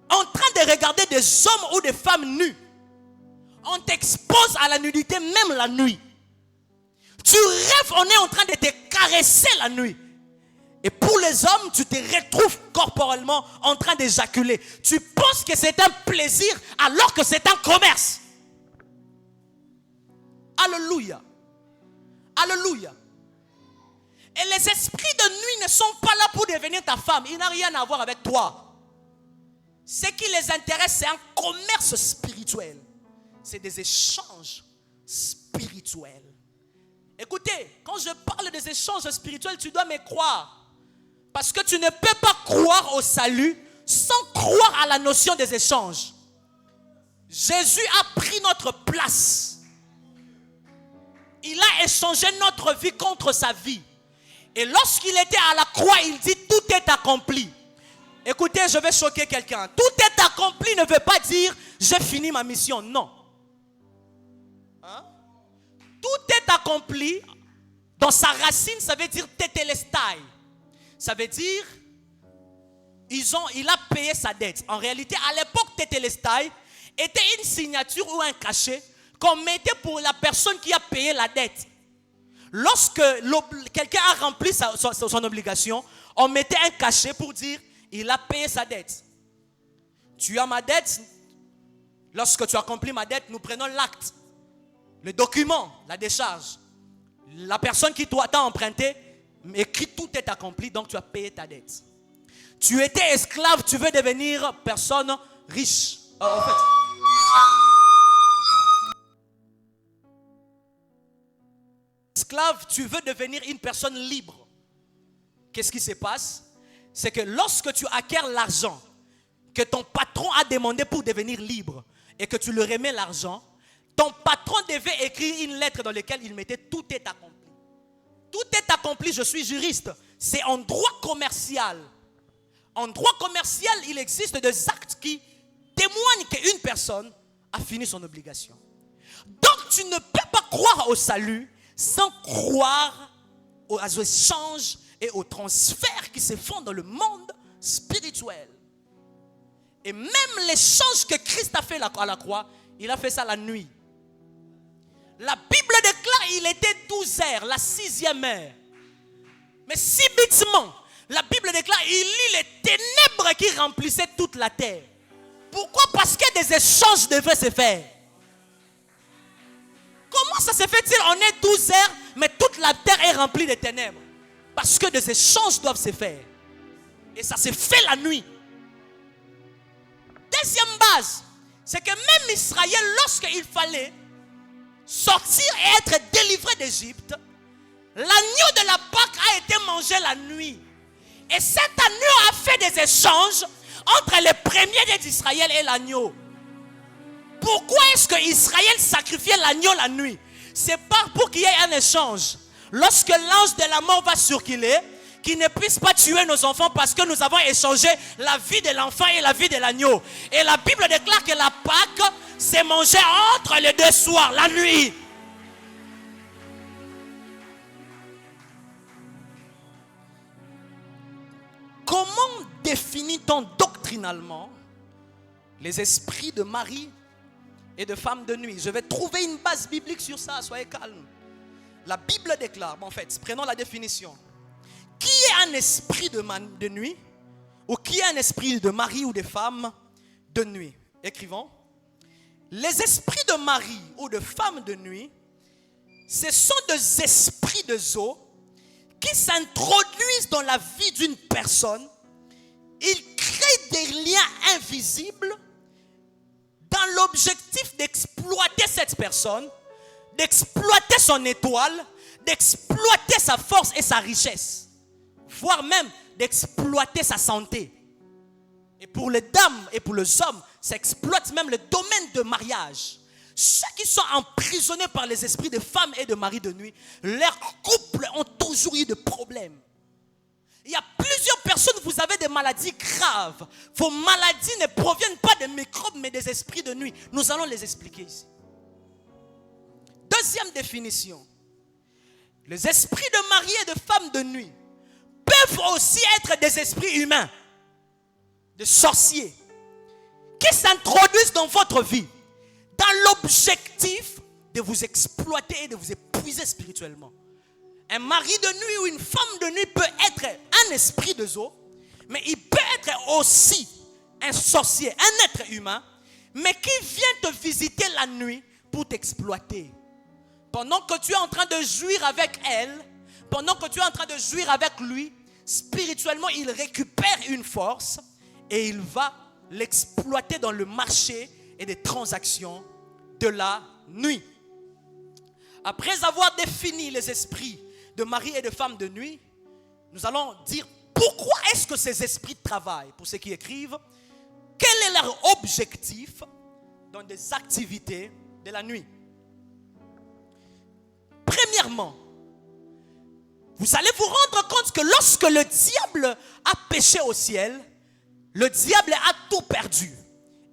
C: en train de regarder des hommes ou des femmes nus. On t'expose à la nudité même la nuit. Tu rêves, on est en train de te caresser la nuit. Et pour les hommes, tu te retrouves corporellement en train d'éjaculer. Tu penses que c'est un plaisir alors que c'est un commerce. Alléluia. Alléluia. Et les esprits de nuit ne sont pas là pour devenir ta femme. Ils n'ont rien à voir avec toi. Ce qui les intéresse, c'est un commerce spirituel. C'est des échanges spirituels. Écoutez, quand je parle des échanges spirituels, tu dois me croire. Parce que tu ne peux pas croire au salut sans croire à la notion des échanges. Jésus a pris notre place. Il a échangé notre vie contre sa vie. Et lorsqu'il était à la croix, il dit tout est accompli. Écoutez, je vais choquer quelqu'un. Tout est accompli ne veut pas dire j'ai fini ma mission. Non. Hein? Tout est accompli. Dans sa racine, ça veut dire tetelestai. Ça veut dire il a payé sa dette. En réalité, à l'époque, tetelestai était une signature ou un cachet qu'on mettait pour la personne qui a payé la dette. Lorsque quelqu'un a rempli son obligation, on mettait un cachet pour dire il a payé sa dette. Tu as ma dette. Lorsque tu as accompli ma dette, nous prenons l'acte, le document, la décharge. La personne qui t'a emprunté écrit tout est accompli, donc tu as payé ta dette. Tu étais esclave, tu veux devenir personne riche. En fait, esclave, tu veux devenir une personne libre. Qu'est-ce qui se passe? C'est que lorsque tu acquiers l'argent que ton patron a demandé pour devenir libre et que tu lui remets l'argent, ton patron devait écrire une lettre dans laquelle il mettait tout est accompli. Tout est accompli, je suis juriste. C'est en droit commercial. En droit commercial, il existe des actes qui témoignent qu'une personne a fini son obligation. Donc tu ne peux pas croire au salut sans croire aux échanges et aux transferts qui se font dans le monde spirituel. Et même l'échange que Christ a fait à la croix, il a fait ça la nuit. La Bible déclare qu'il était 12 heures, la 6e heure. Mais subitement, la Bible déclare qu'il lit les ténèbres qui remplissaient toute la terre. Pourquoi? Parce que des échanges devaient se faire. Comment ça se fait-il? On est 12 heures, mais toute la terre est remplie de ténèbres. Parce que des échanges doivent se faire. Et ça se fait la nuit. Deuxième base, c'est que même Israël, lorsqu'il fallait sortir et être délivré d'Égypte, l'agneau de la Pâque a été mangé la nuit. Et cet agneau a fait des échanges entre les premiers d'Israël et l'agneau. Pourquoi est-ce que Israël sacrifiait l'agneau la nuit? C'est pas pour qu'il y ait un échange. Lorsque l'ange de la mort va circuler, qu'il ne puisse pas tuer nos enfants parce que nous avons échangé la vie de l'enfant et la vie de l'agneau. Et la Bible déclare que la Pâque s'est mangée entre les deux soirs, la nuit. Comment définit-on doctrinalement les esprits de mari et de femme de nuit? Je vais trouver une base biblique sur ça, soyez calmes. La Bible déclare, en fait, prenons la définition. Qui est un esprit de nuit? Ou qui est un esprit de mari ou de femme de nuit? Écrivons. Les esprits de mari ou de femme de nuit, ce sont des esprits de Zo qui s'introduisent dans la vie d'une personne. Ils créent des liens invisibles dans l'objectif d'exploiter cette personne, d'exploiter son étoile, d'exploiter sa force et sa richesse, voire même d'exploiter sa santé. Et pour les dames et pour les hommes, ça exploite même le domaine de mariage. Ceux qui sont emprisonnés par les esprits de femmes et de maris de nuit, leurs couples ont toujours eu des problèmes. Il y a plusieurs personnes, vous avez des maladies graves. Vos maladies ne proviennent pas des microbes, mais des esprits de nuit. Nous allons les expliquer ici. Deuxième définition. Les esprits de mari et de femme de nuit peuvent aussi être des esprits humains, de sorciers, qui s'introduisent dans votre vie dans l'objectif de vous exploiter et de vous épuiser spirituellement. Un mari de nuit ou une femme de nuit peut être un esprit de Zo, mais il peut être aussi un sorcier, un être humain, mais qui vient te visiter la nuit pour t'exploiter. Pendant que tu es en train de jouir avec elle, pendant que tu es en train de jouir avec lui, spirituellement, il récupère une force et il va l'exploiter dans le marché et des transactions de la nuit. Après avoir défini les esprits de mari et de femme de nuit, nous allons dire pourquoi est-ce que ces esprits travaillent. Pour ceux qui écrivent, quel est leur objectif dans des activités de la nuit? Premièrement, vous allez vous rendre compte que lorsque le diable a péché au ciel, le diable a tout perdu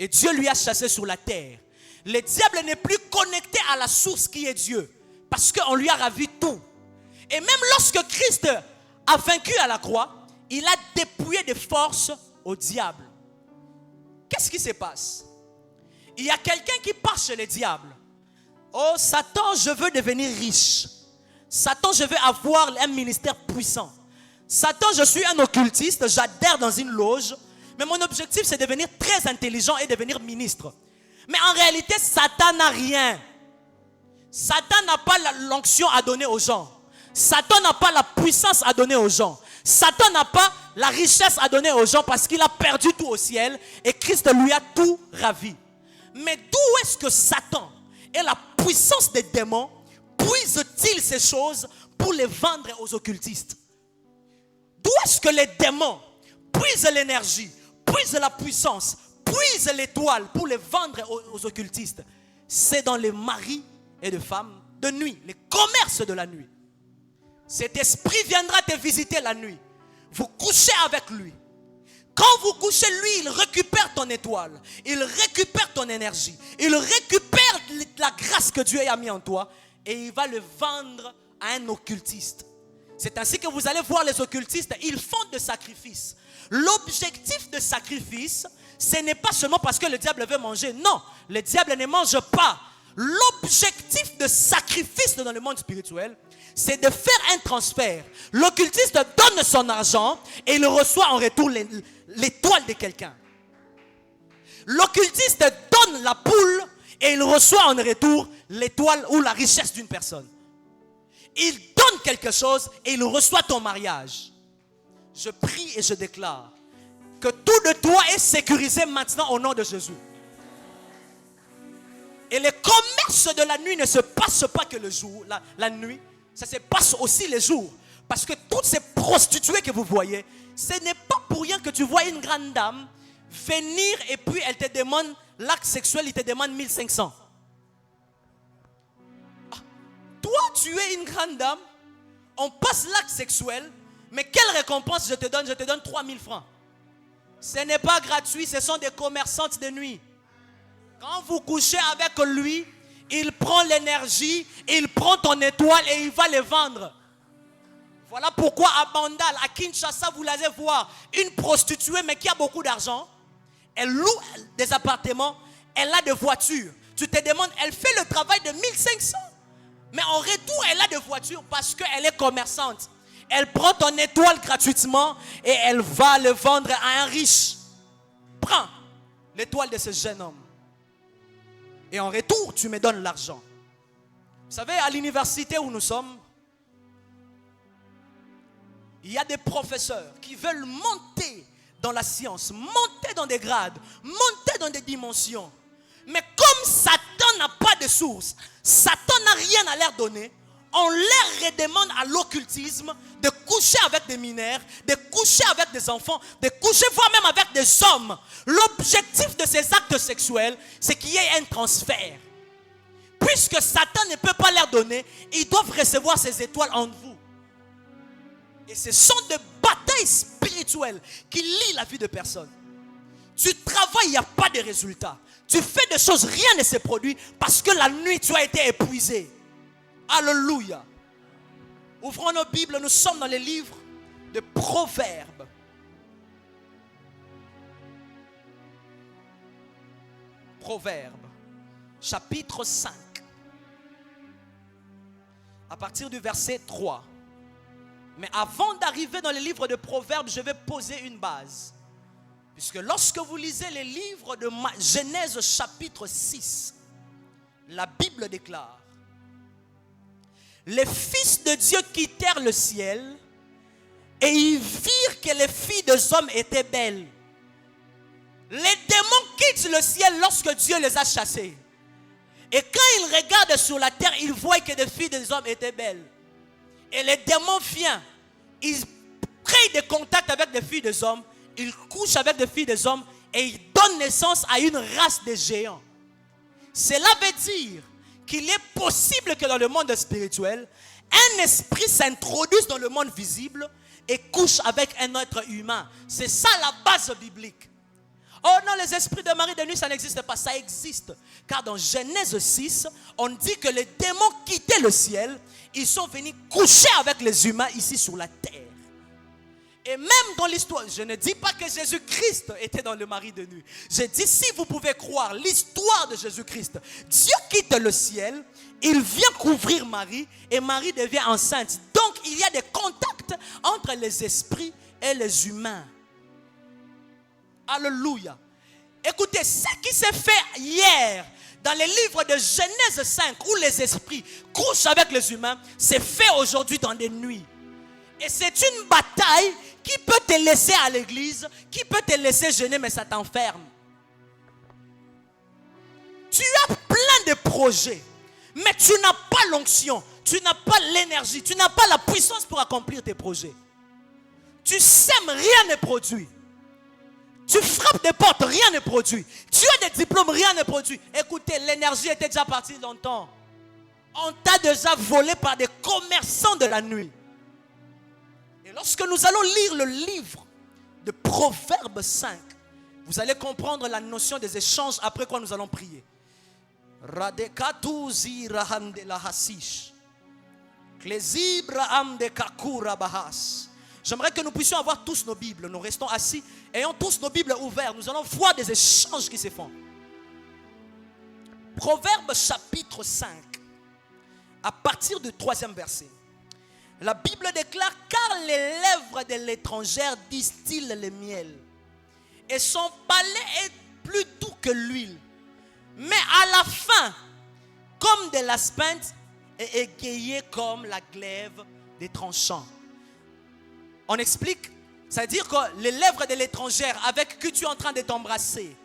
C: et Dieu lui a chassé sur la terre. Le diable n'est plus connecté à la source qui est Dieu parce qu'on lui a ravi tout. Et même lorsque Christ a vaincu à la croix, il a dépouillé de force au diable. Qu'est-ce qui se passe? Il y a quelqu'un qui part chez le diable. Oh Satan, je veux devenir riche. Satan, je veux avoir un ministère puissant. Satan, je suis un occultiste, j'adhère dans une loge. Mais mon objectif, c'est de devenir très intelligent et devenir ministre. Mais en réalité, Satan n'a rien. Satan n'a pas l'onction à donner aux gens. Satan n'a pas la puissance à donner aux gens. Satan n'a pas la richesse à donner aux gens parce qu'il a perdu tout au ciel et Christ lui a tout ravi. Mais d'où est-ce que Satan et la puissance des démons puisent-ils ces choses pour les vendre aux occultistes? D'où est-ce que les démons puisent l'énergie, puisent la puissance, puisent l'étoile pour les vendre aux occultistes? C'est dans les maris et de femmes de nuit, les commerces de la nuit. Cet esprit viendra te visiter la nuit. Vous couchez avec lui. Quand vous couchez, lui, il récupère ton étoile. Il récupère ton énergie. Il récupère la grâce que Dieu a mis en toi. Et il va le vendre à un occultiste. C'est ainsi que vous allez voir les occultistes. Ils font des sacrifices. L'objectif de sacrifice, ce n'est pas seulement parce que le diable veut manger. Non, le diable ne mange pas. L'objectif de sacrifice dans le monde spirituel, c'est de faire un transfert. L'occultiste donne son argent et il reçoit en retour l'étoile de quelqu'un. L'occultiste donne la poule et il reçoit en retour l'étoile ou la richesse d'une personne. Il donne quelque chose et il reçoit ton mariage. Je prie et je déclare que tout de toi est sécurisé maintenant au nom de Jésus. Et les commerces de la nuit ne se passent pas que le jour, la nuit. Ça se passe aussi les jours. Parce que toutes ces prostituées que vous voyez, ce n'est pas pour rien que tu vois une grande dame venir et puis elle te demande l'acte sexuel, il te demande 1500. Ah, toi, tu es une grande dame, on passe l'acte sexuel, mais quelle récompense je te donne? Je te donne 3000 francs. Ce n'est pas gratuit, ce sont des commerçantes de nuit. Quand vous couchez avec lui, il prend l'énergie, il prend ton étoile et il va les vendre. Voilà pourquoi à Bandal, à Kinshasa, vous allez voir une prostituée mais qui a beaucoup d'argent. Elle loue des appartements, elle a des voitures. Tu te demandes, elle fait le travail de 1500. Mais en retour, elle a des voitures parce qu'elle est commerçante. Elle prend ton étoile gratuitement et elle va le vendre à un riche. Prends l'étoile de ce jeune homme. Et en retour, tu me donnes l'argent. Vous savez, à l'université où nous sommes, il y a des professeurs qui veulent monter dans la science, monter dans des grades, monter dans des dimensions. Mais comme Satan n'a pas de source, Satan n'a rien à leur donner, on leur redemande à l'occultisme de coucher avec des mineurs, de coucher avec des enfants, de coucher voire même avec des hommes. L'objectif de ces actes sexuels, c'est qu'il y ait un transfert. Puisque Satan ne peut pas leur donner, ils doivent recevoir ces étoiles en vous. Et ce sont des batailles spirituelles qui lient la vie de personnes. Tu travailles, il n'y a pas de résultat. Tu fais des choses, rien ne se produit parce que la nuit, tu as été épuisé. Alléluia. Ouvrons nos Bibles, nous sommes dans les livres de Proverbes. Proverbes, chapitre 5. À partir du verset 3. Mais avant d'arriver dans les livres de Proverbes, je vais poser une base. Puisque lorsque vous lisez les livres de Genèse chapitre 6, la Bible déclare: les fils de Dieu quittèrent le ciel et ils virent que les filles des hommes étaient belles. Les démons quittent le ciel lorsque Dieu les a chassés. Et quand il regarde sur la terre, il voit que les filles des hommes étaient belles. Et les démons viennent, ils créent des contacts avec des filles des hommes, ils couchent avec des filles des hommes et ils donnent naissance à une race de géants. Cela veut dire qu'il est possible que dans le monde spirituel, un esprit s'introduise dans le monde visible et couche avec un être humain. C'est ça la base biblique. Oh non, les esprits de Marie de nuit, ça n'existe pas. Ça existe. Car dans Genèse 6, on dit que les démons quittaient le ciel. Ils sont venus coucher avec les humains ici sur la terre. Et même dans l'histoire, je ne dis pas que Jésus-Christ était dans le mari de nuit. Je dis, si vous pouvez croire l'histoire de Jésus-Christ, Dieu quitte le ciel, il vient couvrir Marie et Marie devient enceinte. Donc, il y a des contacts entre les esprits et les humains. Alléluia. Écoutez, ce qui s'est fait hier dans les livres de Genèse 5 où les esprits couchent avec les humains, c'est fait aujourd'hui dans des nuits. Et c'est une bataille qui peut te laisser à l'église, qui peut te laisser jeûner, mais ça t'enferme. Tu as plein de projets, mais tu n'as pas l'onction, tu n'as pas l'énergie, tu n'as pas la puissance pour accomplir tes projets. Tu sèmes, rien n'est produit. Tu frappes des portes, rien n'est produit. Tu as des diplômes, rien n'est produit. Écoutez, l'énergie était déjà partie longtemps. On t'a déjà volé par des commerçants de la nuit. Et lorsque nous allons lire le livre de Proverbes 5, vous allez comprendre la notion des échanges, après quoi nous allons prier. Radekatuzi raham de la hasish. Klezibra am de kakura bahas. J'aimerais que nous puissions avoir tous nos Bibles. Nous restons assis, ayant tous nos Bibles ouvertes. Nous allons voir des échanges qui se font. Proverbes chapitre 5, à partir du 3e verset. La Bible déclare, car les lèvres de l'étrangère distillent le miel, et son palais est plus doux que l'huile. Mais à la fin, comme de l'aspinte, et égayé comme la glaive des tranchants. On explique, c'est-à-dire que les lèvres de l'étrangère avec qui tu es en train de t'embrasser,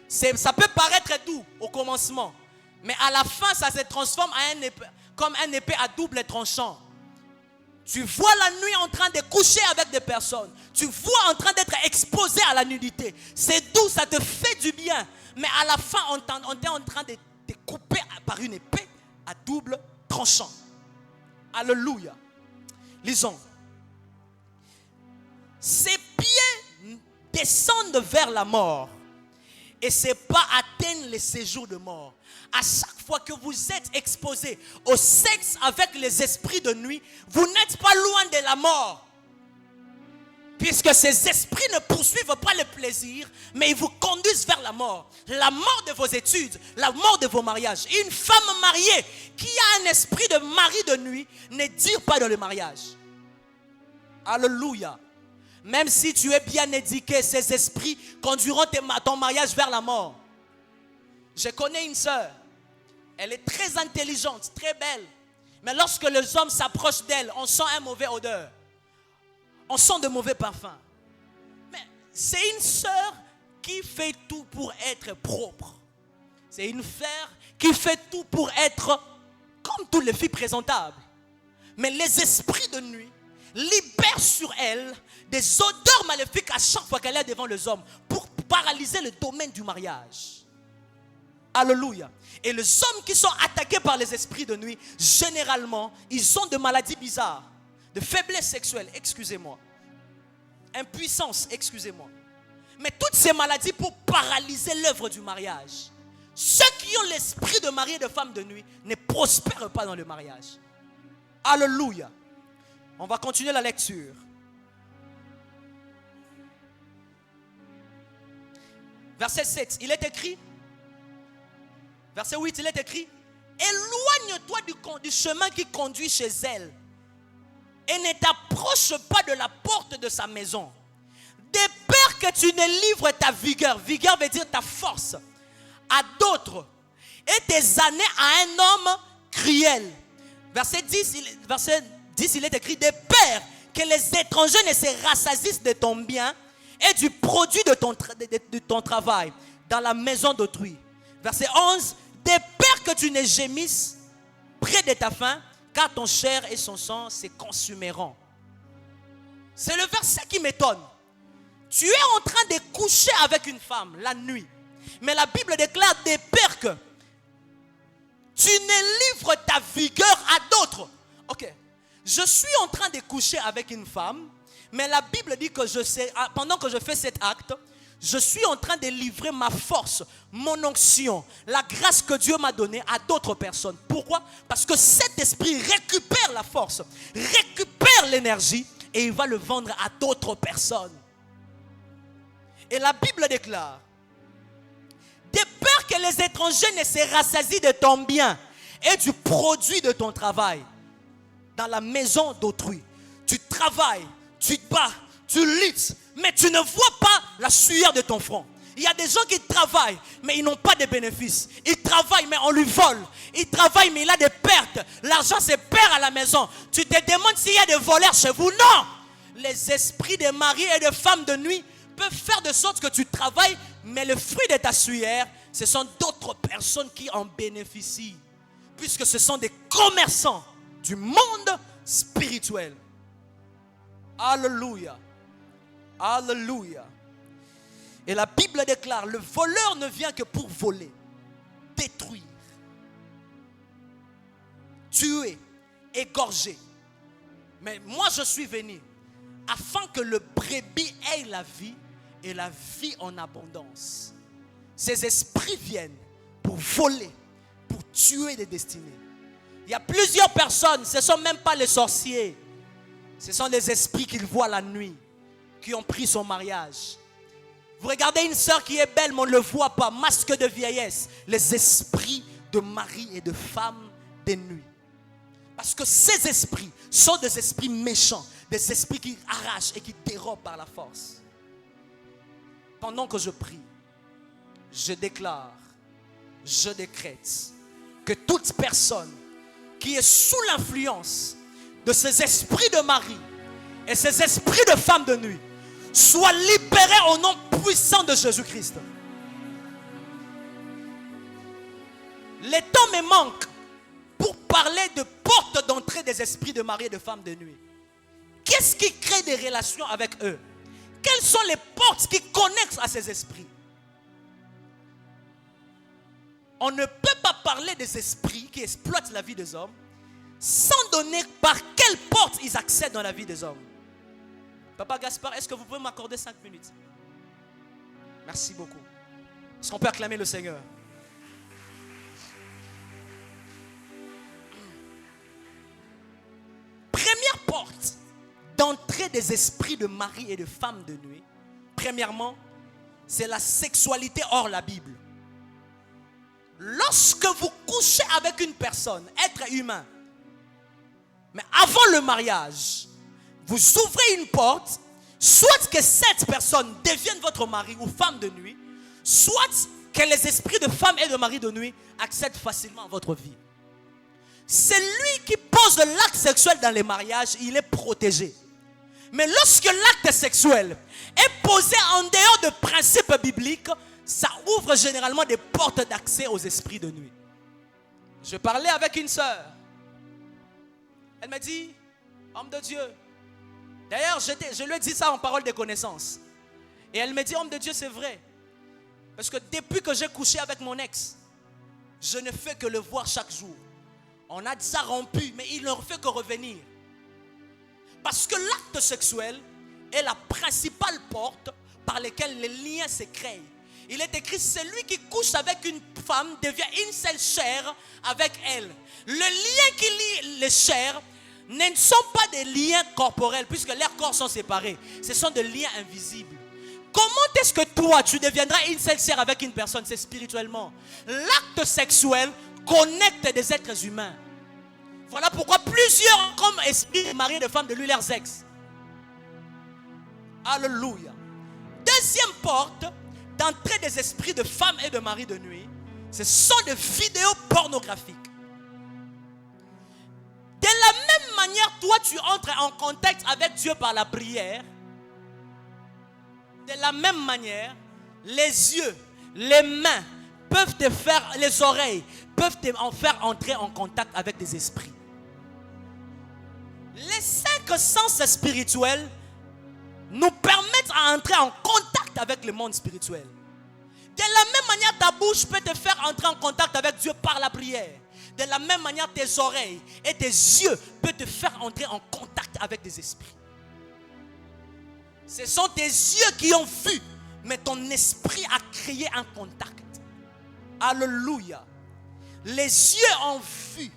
C: ça peut paraître doux au commencement, mais à la fin, ça se transforme comme un épée à double tranchant. Tu vois la nuit en train de coucher avec des personnes. Tu vois en train d'être exposé à la nudité. C'est doux, ça te fait du bien. Mais à la fin, on est en train de te couper par une épée à double tranchant. Alléluia. Lisons. Ses pieds descendent vers la mort et ses pas atteignent le séjour de mort. À chaque fois que vous êtes exposé au sexe avec les esprits de nuit, vous n'êtes pas loin de la mort. Puisque ces esprits ne poursuivent pas le plaisir, mais ils vous conduisent vers la mort. La mort de vos études, la mort de vos mariages. Une femme mariée qui a un esprit de mari de nuit ne dure pas dans le mariage. Alléluia. Même si tu es bien éduqué, ces esprits conduiront ton mariage vers la mort. Je connais une sœur. Elle est très intelligente, très belle. Mais lorsque les hommes s'approchent d'elle, on sent un mauvais odeur. On sent de mauvais parfums. Mais c'est une sœur qui fait tout pour être propre. C'est une sœur qui fait tout pour être comme toutes les filles présentables. Mais les esprits de nuit libèrent sur elle des odeurs maléfiques à chaque fois qu'elle est devant les hommes pour paralyser le domaine du mariage. Alléluia. Et les hommes qui sont attaqués par les esprits de nuit, généralement, ils ont des maladies bizarres, de faiblesse sexuelle, excusez-moi, impuissance, excusez-moi. Mais toutes ces maladies pour paralyser l'œuvre du mariage. Ceux qui ont l'esprit de mari et de femme de nuit ne prospèrent pas dans le mariage. Alléluia. On va continuer la lecture. Verset 7, il est écrit. Verset 8, il est écrit. Éloigne-toi du chemin qui conduit chez elle et ne t'approche pas de la porte de sa maison. De peur que tu ne livres ta vigueur. Vigueur veut dire ta force. À d'autres. Et tes années à un homme cruel. Verset 10, il est écrit. De peur que les étrangers ne se rassasissent de ton bien et du produit de ton travail dans la maison d'autrui. Verset 11. De peur que tu ne gémisses près de ta faim, car ton chair et son sang se consumeront. C'est le verset qui m'étonne. Tu es en train de coucher avec une femme la nuit. Mais la Bible déclare des pères que tu ne livres ta vigueur à d'autres. Ok. Je suis en train de coucher avec une femme, mais la Bible dit que pendant que je fais cet acte, je suis en train de livrer ma force, mon onction, la grâce que Dieu m'a donnée à d'autres personnes. Pourquoi? Parce que cet esprit récupère la force, récupère l'énergie et il va le vendre à d'autres personnes. Et la Bible déclare, de peur que les étrangers ne se rassasient de ton bien et du produit de ton travail dans la maison d'autrui. Tu travailles, tu te bats, tu luttes, mais tu ne vois pas la sueur de ton front. Il y a des gens qui travaillent, mais ils n'ont pas de bénéfices. Ils travaillent, mais on lui vole. Ils travaillent, mais il a des pertes. L'argent se perd à la maison. Tu te demandes s'il y a des voleurs chez vous. Non! Les esprits de mari et de femmes de nuit peuvent faire de sorte que tu travailles, mais le fruit de ta sueur, ce sont d'autres personnes qui en bénéficient. Puisque ce sont des commerçants du monde spirituel. Alléluia. Alléluia. Et la Bible déclare, le voleur ne vient que pour voler, détruire, tuer, égorger. Mais moi je suis venu afin que le brebis ait la vie et la vie en abondance. Ces esprits viennent pour voler, pour tuer des destinées. Il y a plusieurs personnes, ce ne sont même pas les sorciers. Ce sont les esprits qu'ils voient la nuit, qui ont pris son mariage. Vous regardez une sœur qui est belle, mais on ne le voit pas, masque de vieillesse. Les esprits de mari et de femme des nuits. Parce que ces esprits sont des esprits méchants, des esprits qui arrachent et qui dérobent par la force. Pendant que je prie, je déclare, je décrète que toute personne qui est sous l'influence de ces esprits de mari et ces esprits de femme de nuit soit libérée au nom puissant de Jésus-Christ. Le temps me manque pour parler de portes d'entrée des esprits de mari et de femme de nuit. Qu'est-ce qui crée des relations avec eux? Quelles sont les portes qui connectent à ces esprits? On ne peut pas parler des esprits qui exploitent la vie des hommes sans donner par quelle porte ils accèdent dans la vie des hommes. Papa Gaspard, est-ce que vous pouvez m'accorder 5 minutes? Merci beaucoup. Est-ce qu'on peut acclamer le Seigneur? Première porte d'entrée des esprits de mari et de femme de nuit, premièrement, c'est la sexualité hors la Bible. Lorsque vous couchez avec une personne, être humain, mais avant le mariage, vous ouvrez une porte, soit que cette personne devienne votre mari ou femme de nuit, soit que les esprits de femme et de mari de nuit accèdent facilement à votre vie. Celui qui pose l'acte sexuel dans les mariages, il est protégé. Mais lorsque l'acte sexuel est posé en dehors de principes bibliques, ça ouvre généralement des portes d'accès aux esprits de nuit. Je parlais avec une sœur. Elle m'a dit, homme de Dieu. D'ailleurs, je lui ai dit ça en parole de connaissance. Et elle me dit, homme de Dieu, c'est vrai. Parce que depuis que j'ai couché avec mon ex, je ne fais que le voir chaque jour. On a déjà rompu, mais il ne fait que revenir. Parce que l'acte sexuel est la principale porte par laquelle les liens se créent. Il est écrit, celui qui couche avec une femme devient une seule chair avec elle. Le lien qui lie les chairs ne sont pas des liens corporels, puisque leurs corps sont séparés. Ce sont des liens invisibles. Comment est-ce que toi, tu deviendras une seule chair avec une personne? C'est spirituellement. L'acte sexuel connecte des êtres humains. Voilà pourquoi plusieurs, comme esprits mariés de femmes, de lui leurs ex. Alléluia. Deuxième porte d'entrée des esprits de femmes et de mari de nuit, ce sont des vidéos pornographiques. De la même manière, toi tu entres en contact avec Dieu par la prière. De la même manière, les yeux, les mains, peuvent te faire, les oreilles peuvent te en faire entrer en contact avec des esprits. Les 5 sens spirituels nous permettent d'entrer en contact avec le monde spirituel. De la même manière, ta bouche peut te faire entrer en contact avec Dieu par la prière. De la même manière, tes oreilles et tes yeux peuvent te faire entrer en contact avec des esprits. Ce sont tes yeux qui ont vu, mais ton esprit a créé un contact. Alléluia. Les yeux ont vu,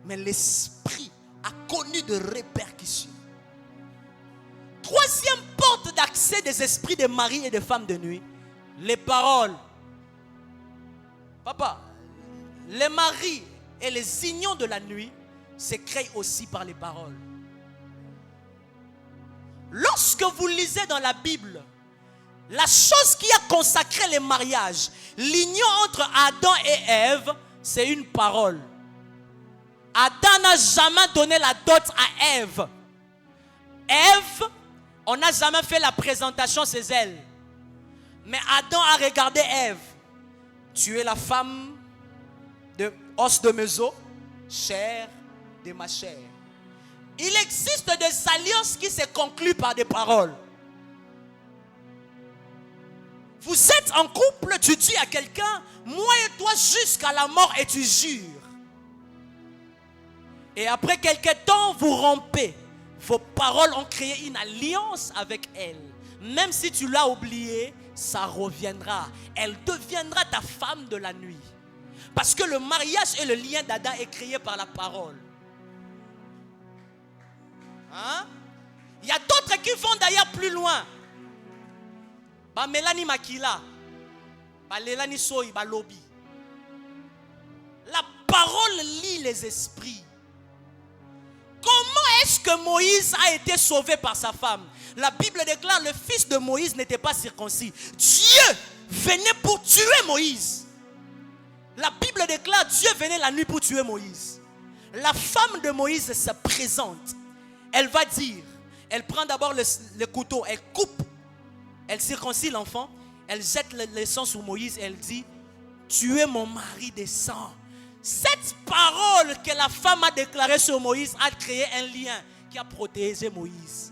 C: mais l'esprit a connu de répercussions. Troisième porte d'accès des esprits de mari et de femmes de nuit, les paroles. Papa, les maris et les unions de la nuit se créent aussi par les paroles. Lorsque vous lisez dans la Bible, la chose qui a consacré les mariages, l'union entre Adam et Ève, c'est une parole. Adam n'a jamais donné la dot à Ève. Ève, on n'a jamais fait la présentation chez elle. Mais Adam a regardé Ève. Tu es la femme de os de mes os, chair de ma chair. Il existe des alliances qui se concluent par des paroles. Vous êtes en couple, tu dis à quelqu'un, moi et toi jusqu'à la mort, et tu jures. Et après quelque temps, vous rompez. Vos paroles ont créé une alliance avec elle. Même si tu l'as oubliée, ça reviendra. Elle deviendra ta femme de la nuit. Parce que le mariage et le lien d'Adam est créé par la parole. Hein? Il y a d'autres qui vont d'ailleurs plus loin. Ba Mélanie Makila, ba Lelani Soy, ba Lobi. La parole lie les esprits. Comment est-ce que Moïse a été sauvé par sa femme? La Bible déclare que le fils de Moïse n'était pas circoncis. Dieu venait pour tuer Moïse. La Bible déclare que Dieu venait la nuit pour tuer Moïse. La femme de Moïse se présente. Elle va dire, elle prend d'abord le couteau, elle coupe, elle circoncis l'enfant, elle jette le sang sur Moïse et elle dit, tu es mon mari de sang. Cette parole que la femme a déclarée sur Moïse a créé un lien qui a protégé Moïse.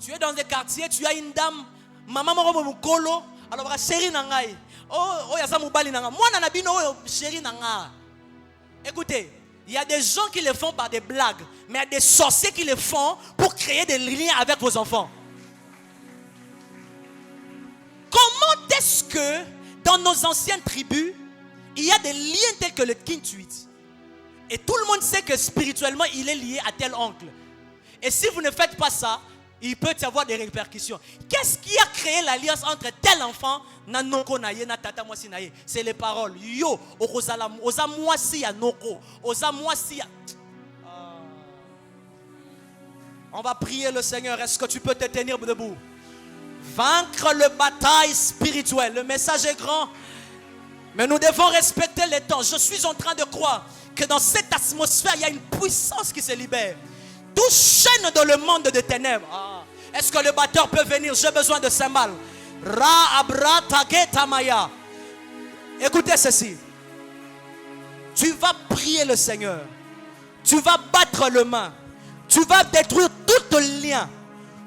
C: Tu es dans des quartiers, tu as une dame, maman mokolo, alors chérie nangai, oh yasa mobali nanga, moi nanabino chérie nanga. Écoutez, il y a des gens qui le font par des blagues, mais il y a des sorciers qui le font pour créer des liens avec vos enfants. Comment est-ce que dans nos anciennes tribus, il y a des liens tels que le Kintuit? Et tout le monde sait que spirituellement, il est lié à tel oncle. Et si vous ne faites pas ça, il peut y avoir des répercussions. Qu'est-ce qui a créé l'alliance entre tel enfant nanoko naye na tata mwasi naye? C'est les paroles. Yo, oza mwasi ya noko, oza mwasi ya. On va prier le Seigneur. Est-ce que tu peux te tenir debout? Vaincre le bataille spirituelle. Le message est grand, mais nous devons respecter les temps. Je suis en train de croire que dans cette atmosphère, il y a une puissance qui se libère. Tout chaîne dans le monde des ténèbres. Est-ce que le batteur peut venir? J'ai besoin de cymbales. Ra abra tageta maya. Écoutez ceci. Tu vas prier le Seigneur. Tu vas battre le main. Tu vas détruire tout lien,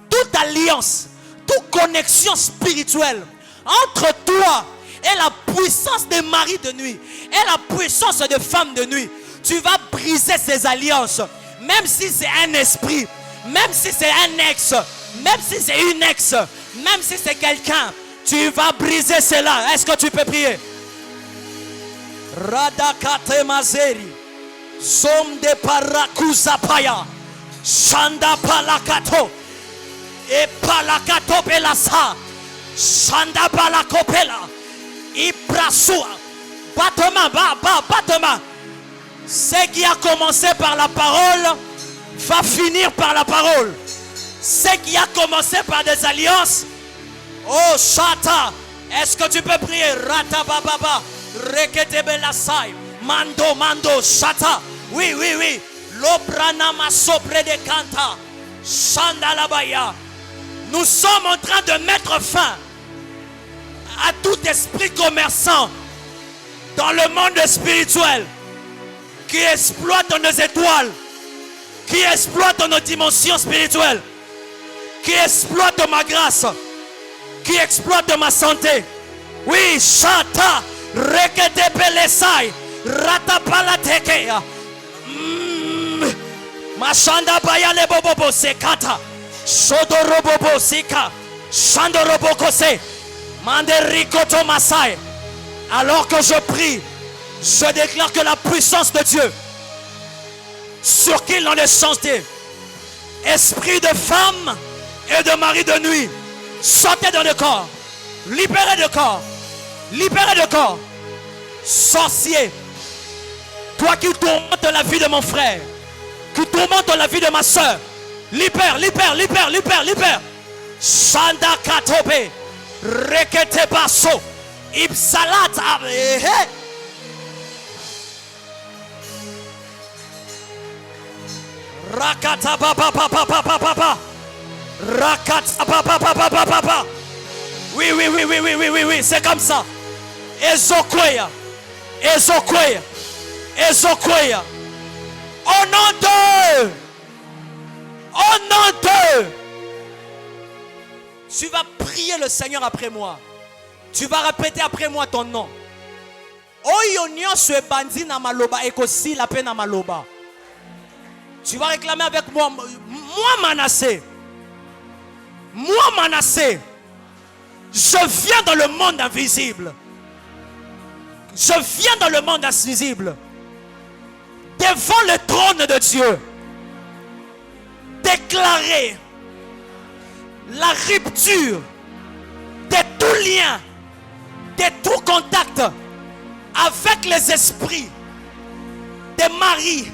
C: toute alliance, toute connexion spirituelle entre toi et la puissance des maris de nuit et la puissance des femmes de nuit. Tu vas briser ces alliances. Même si c'est un esprit, même si c'est un ex, même si c'est une ex, même si c'est quelqu'un, tu vas briser cela. Est-ce que tu peux prier? Radakate mazeri, som de parakuzapaya, shanda palakato, e palakato pelasa, shanda palakopela, ibrasua, battement, battement. Ce qui a commencé par la parole va finir par la parole. Ce qui a commencé par des alliances. Oh Shata, est-ce que tu peux prier? Rata bababa, rekete belasai, mando Shata. Oui. Lobrana masopre de kanta, Shanda labaya. Nous sommes en train de mettre fin à tout esprit commerçant dans le monde spirituel qui exploite nos étoiles, qui exploite nos dimensions spirituelles, qui exploite ma grâce, qui exploite ma santé. Oui, chata, rekete pelesai, ratapalatekea. Mashanda bayale bobobo sekata, shodorobobo sika, shandorobokose, manderikoto masai. Alors que je prie, je déclare que la puissance de Dieu sur qui l'on est chanté, esprit de femme et de mari de nuit, sortez dans le corps, libérez le corps, libérez le corps. Sorcier, toi qui tourmentes la vie de mon frère, qui tourmente la vie de ma soeur, libère, libère, libère, libère, libère. Shanda katobe, rekete baso, ipsalat abehe. Rakata papa papa papa papa. Rakata papa papa papa papa. Oui, oui, oui, oui, oui, oui, oui, oui, c'est comme ça. Ezokoya, Ezokoya, Ezokoya. Au nom de, au nom de, tu vas prier le Seigneur après moi. Tu vas répéter après moi ton nom. Oyonyo se bandi na maloba ekosi la peine na maloba. Tu vas réclamer avec moi. Moi Manassé. Moi Manassé. Je viens dans le monde invisible. Je viens dans le monde invisible. Devant le trône de Dieu. Déclarer la rupture de tout lien, de tout contact avec les esprits des maris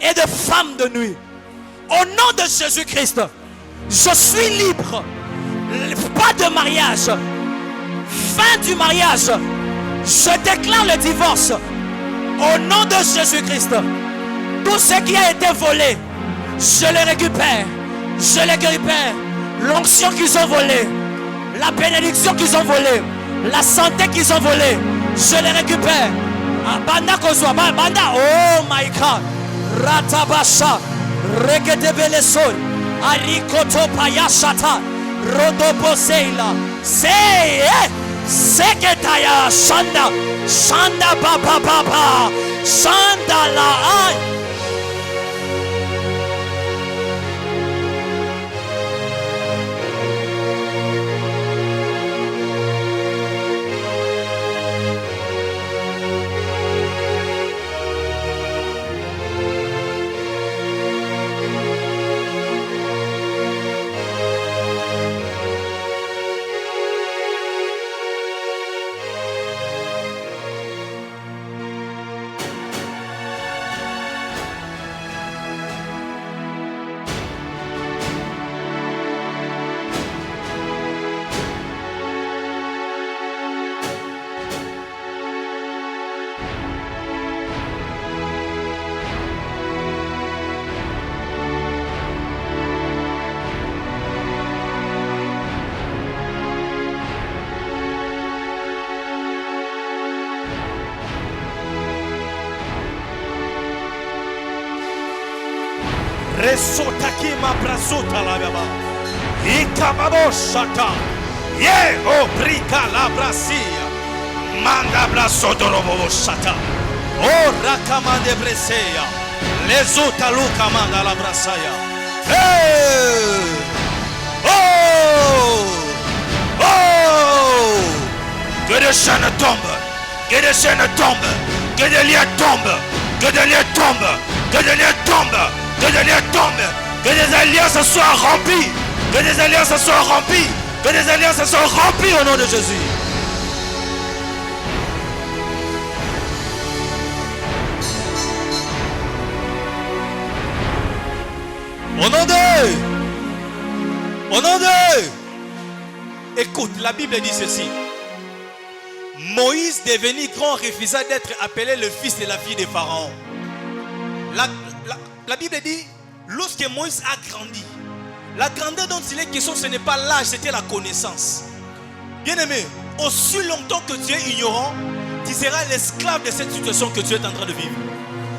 C: et de femmes de nuit. Au nom de Jésus-Christ, je suis libre. Pas de mariage. Fin du mariage. Je déclare le divorce. Au nom de Jésus-Christ. Tout ce qui a été volé, je le récupère. Je le récupère. L'onction qu'ils ont volée, la bénédiction qu'ils ont volée, la santé qu'ils ont volée, je les récupère. Banda kozwa, banda, oh my God. Ratabasha, Rekedebeleson, Arikoto Payashata, Rodoposeila, Seketaya, Shanda, Shanda Papa Papa, Shanda la.
B: Resotaki ma brasota la baba. Ikamabo shata. Ye o brika la brasia. Manda brasoto robo shata. O rakamande breseya. Lesota luka manda la brasaya. Hey! Oh! Oh! Que les chaînes tombent. Que les chaînes tombent. Que les liens tombent. Que les liens tombent. Que les liens tombent. Que les liens tombent, que les alliances soient remplies, que les alliances soient remplies, que les alliances soient remplies au nom de Jésus. Au nom de. Écoute, la Bible dit ceci. Moïse, devenu grand, refusa d'être appelé le fils de la fille de Pharaon. La Bible dit, lorsque Moïse a grandi, la grandeur dont il est question, ce n'est pas l'âge, c'était la connaissance. Bien-aimé, aussi longtemps que tu es ignorant, tu seras l'esclave de cette situation que tu es en train de vivre.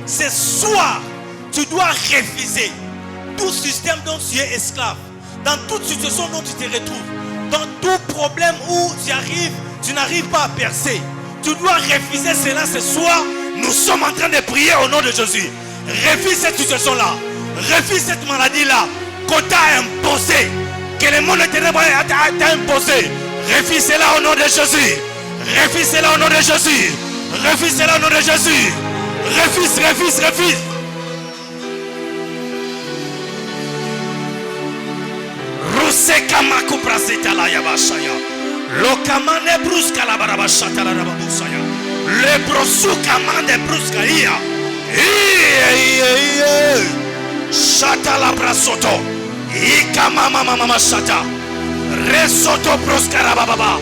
B: Ce soir, tu dois refuser tout système dont tu es esclave. Dans toute situation dont tu te retrouves, dans tout problème où tu n'arrives pas à percer, tu dois refuser cela ce soir. Nous sommes en train de prier au nom de Jésus. Refuse cette situation-là. Refuse cette maladie-là qu'on t'a imposée, que le monde ténébreux t'a imposé. Refuse cela au nom de Jésus. Refuse cela au nom de Jésus. Refuse cela au nom de Jésus. Refuse. Ruseka makupra setala yabashaya. Lokamane bruska la barabashata la rababusaya. Le brosuka mande bruska ia. Shata la brasoto. Ika mama shata. Resoto bruska rabababa.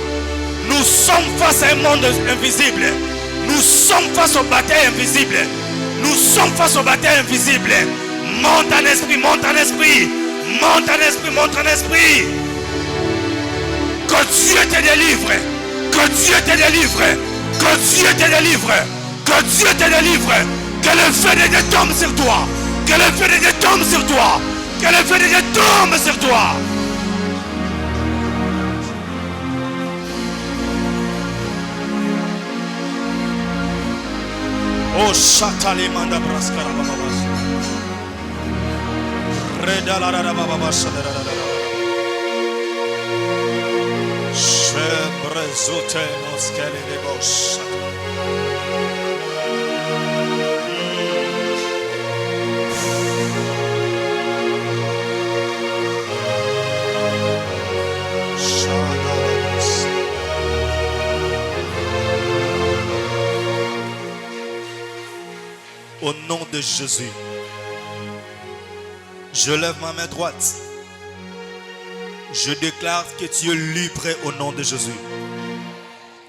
B: Nous sommes face à un monde invisible. Nous sommes face aux batailles invisibles. Nous sommes face aux batailles invisibles. Monte en esprit, monte en esprit. Monte en esprit, monte en esprit. Que Dieu te délivre. Que Dieu te délivre. Que Dieu te délivre. Que Dieu te délivre. Que le feu de Dieu tombe sur toi. Que le feu de Dieu tombe sur toi. Que le feu de Dieu tombe sur toi. Oh, Shatale manda braskara bababas. Reda la rada bababas. Shebrezote noskele de bosh. Au nom de Jésus, je lève ma main droite. Je déclare que tu es libre au nom de Jésus.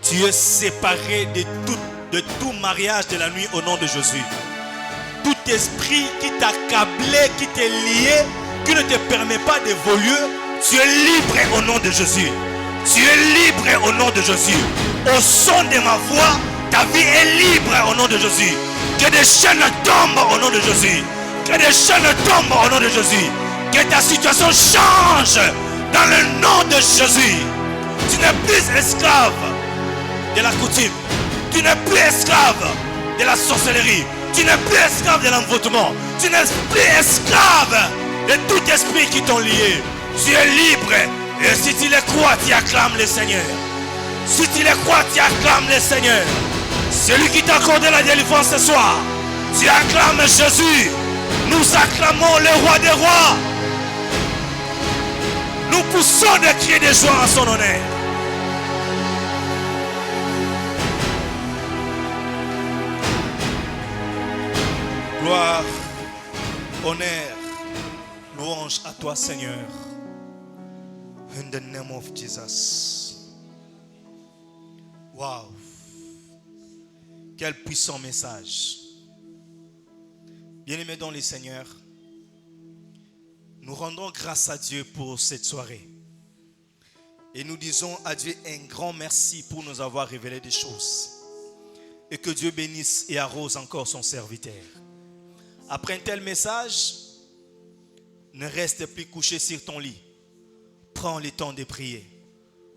B: Tu es séparé de tout mariage de la nuit au nom de Jésus. Tout esprit qui t'a câblé, qui t'est lié, qui ne te permet pas d'évoluer, tu es libre au nom de Jésus. Tu es libre au nom de Jésus. Au son de ma voix, ta vie est libre au nom de Jésus. Que des chaînes tombent au nom de Jésus. Que des chaînes tombent au nom de Jésus. Que ta situation change dans le nom de Jésus. Tu n'es plus esclave de la coutume. Tu n'es plus esclave de la sorcellerie. Tu n'es plus esclave de l'envoûtement. Tu n'es plus esclave de tout esprit qui t'ont lié. Tu es libre. Et si tu le crois, tu acclames le Seigneur. Si tu le crois, tu acclames le Seigneur. Celui qui t'a accordé la délivrance ce soir, tu acclames Jésus. Nous acclamons le roi des rois. Nous poussons des cris de joie en son honneur. Gloire, honneur, louange à toi Seigneur. In the name of Jesus. Wow. Quel puissant message. Bien-aimés dans le Seigneur, nous rendons grâce à Dieu pour cette soirée. Et nous disons à Dieu un grand merci pour nous avoir révélé des choses. Et que Dieu bénisse et arrose encore son serviteur. Après un tel message, ne reste plus couché sur ton lit. Prends le temps de prier.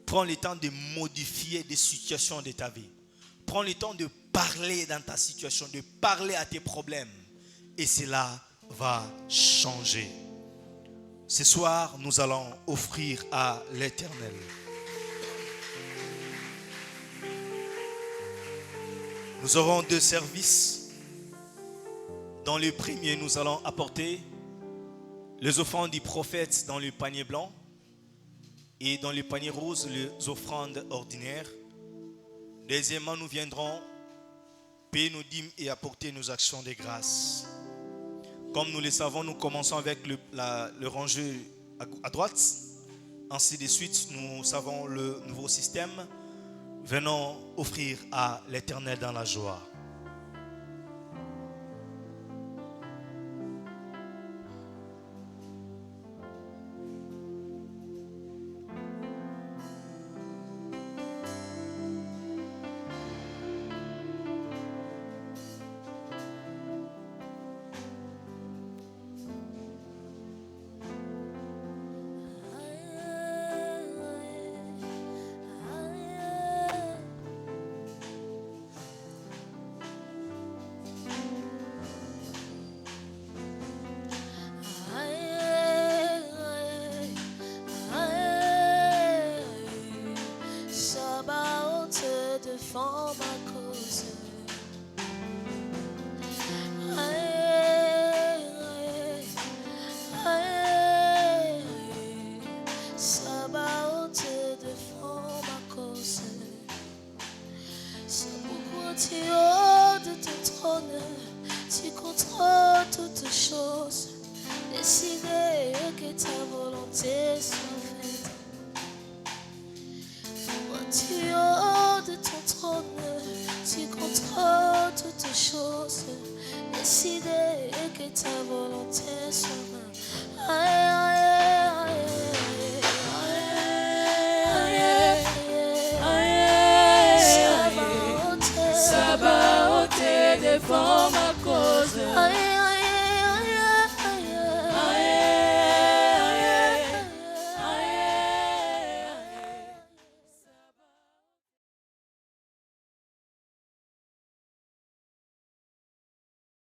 B: Prends le temps de modifier des situations de ta vie. Prends le temps de parler dans ta situation, de parler à tes problèmes. Et cela va changer. Ce soir, nous allons offrir à l'Éternel. Nous aurons deux services. Dans le premier, nous allons apporter les offrandes du prophète dans le panier blanc. Et dans le panier rose, les offrandes ordinaires. Deuxièmement, nous viendrons payer nos dîmes et apporter nos actions de grâce. Comme nous le savons, nous commençons avec le rangé à droite. Ainsi de suite, nous savons le nouveau système. Venons offrir à l'Éternel dans la joie.
D: ta volonté soit faite. Toi, tu es haut de ton trône, tu contrôles toutes choses. Décidez que ta volonté soit faite.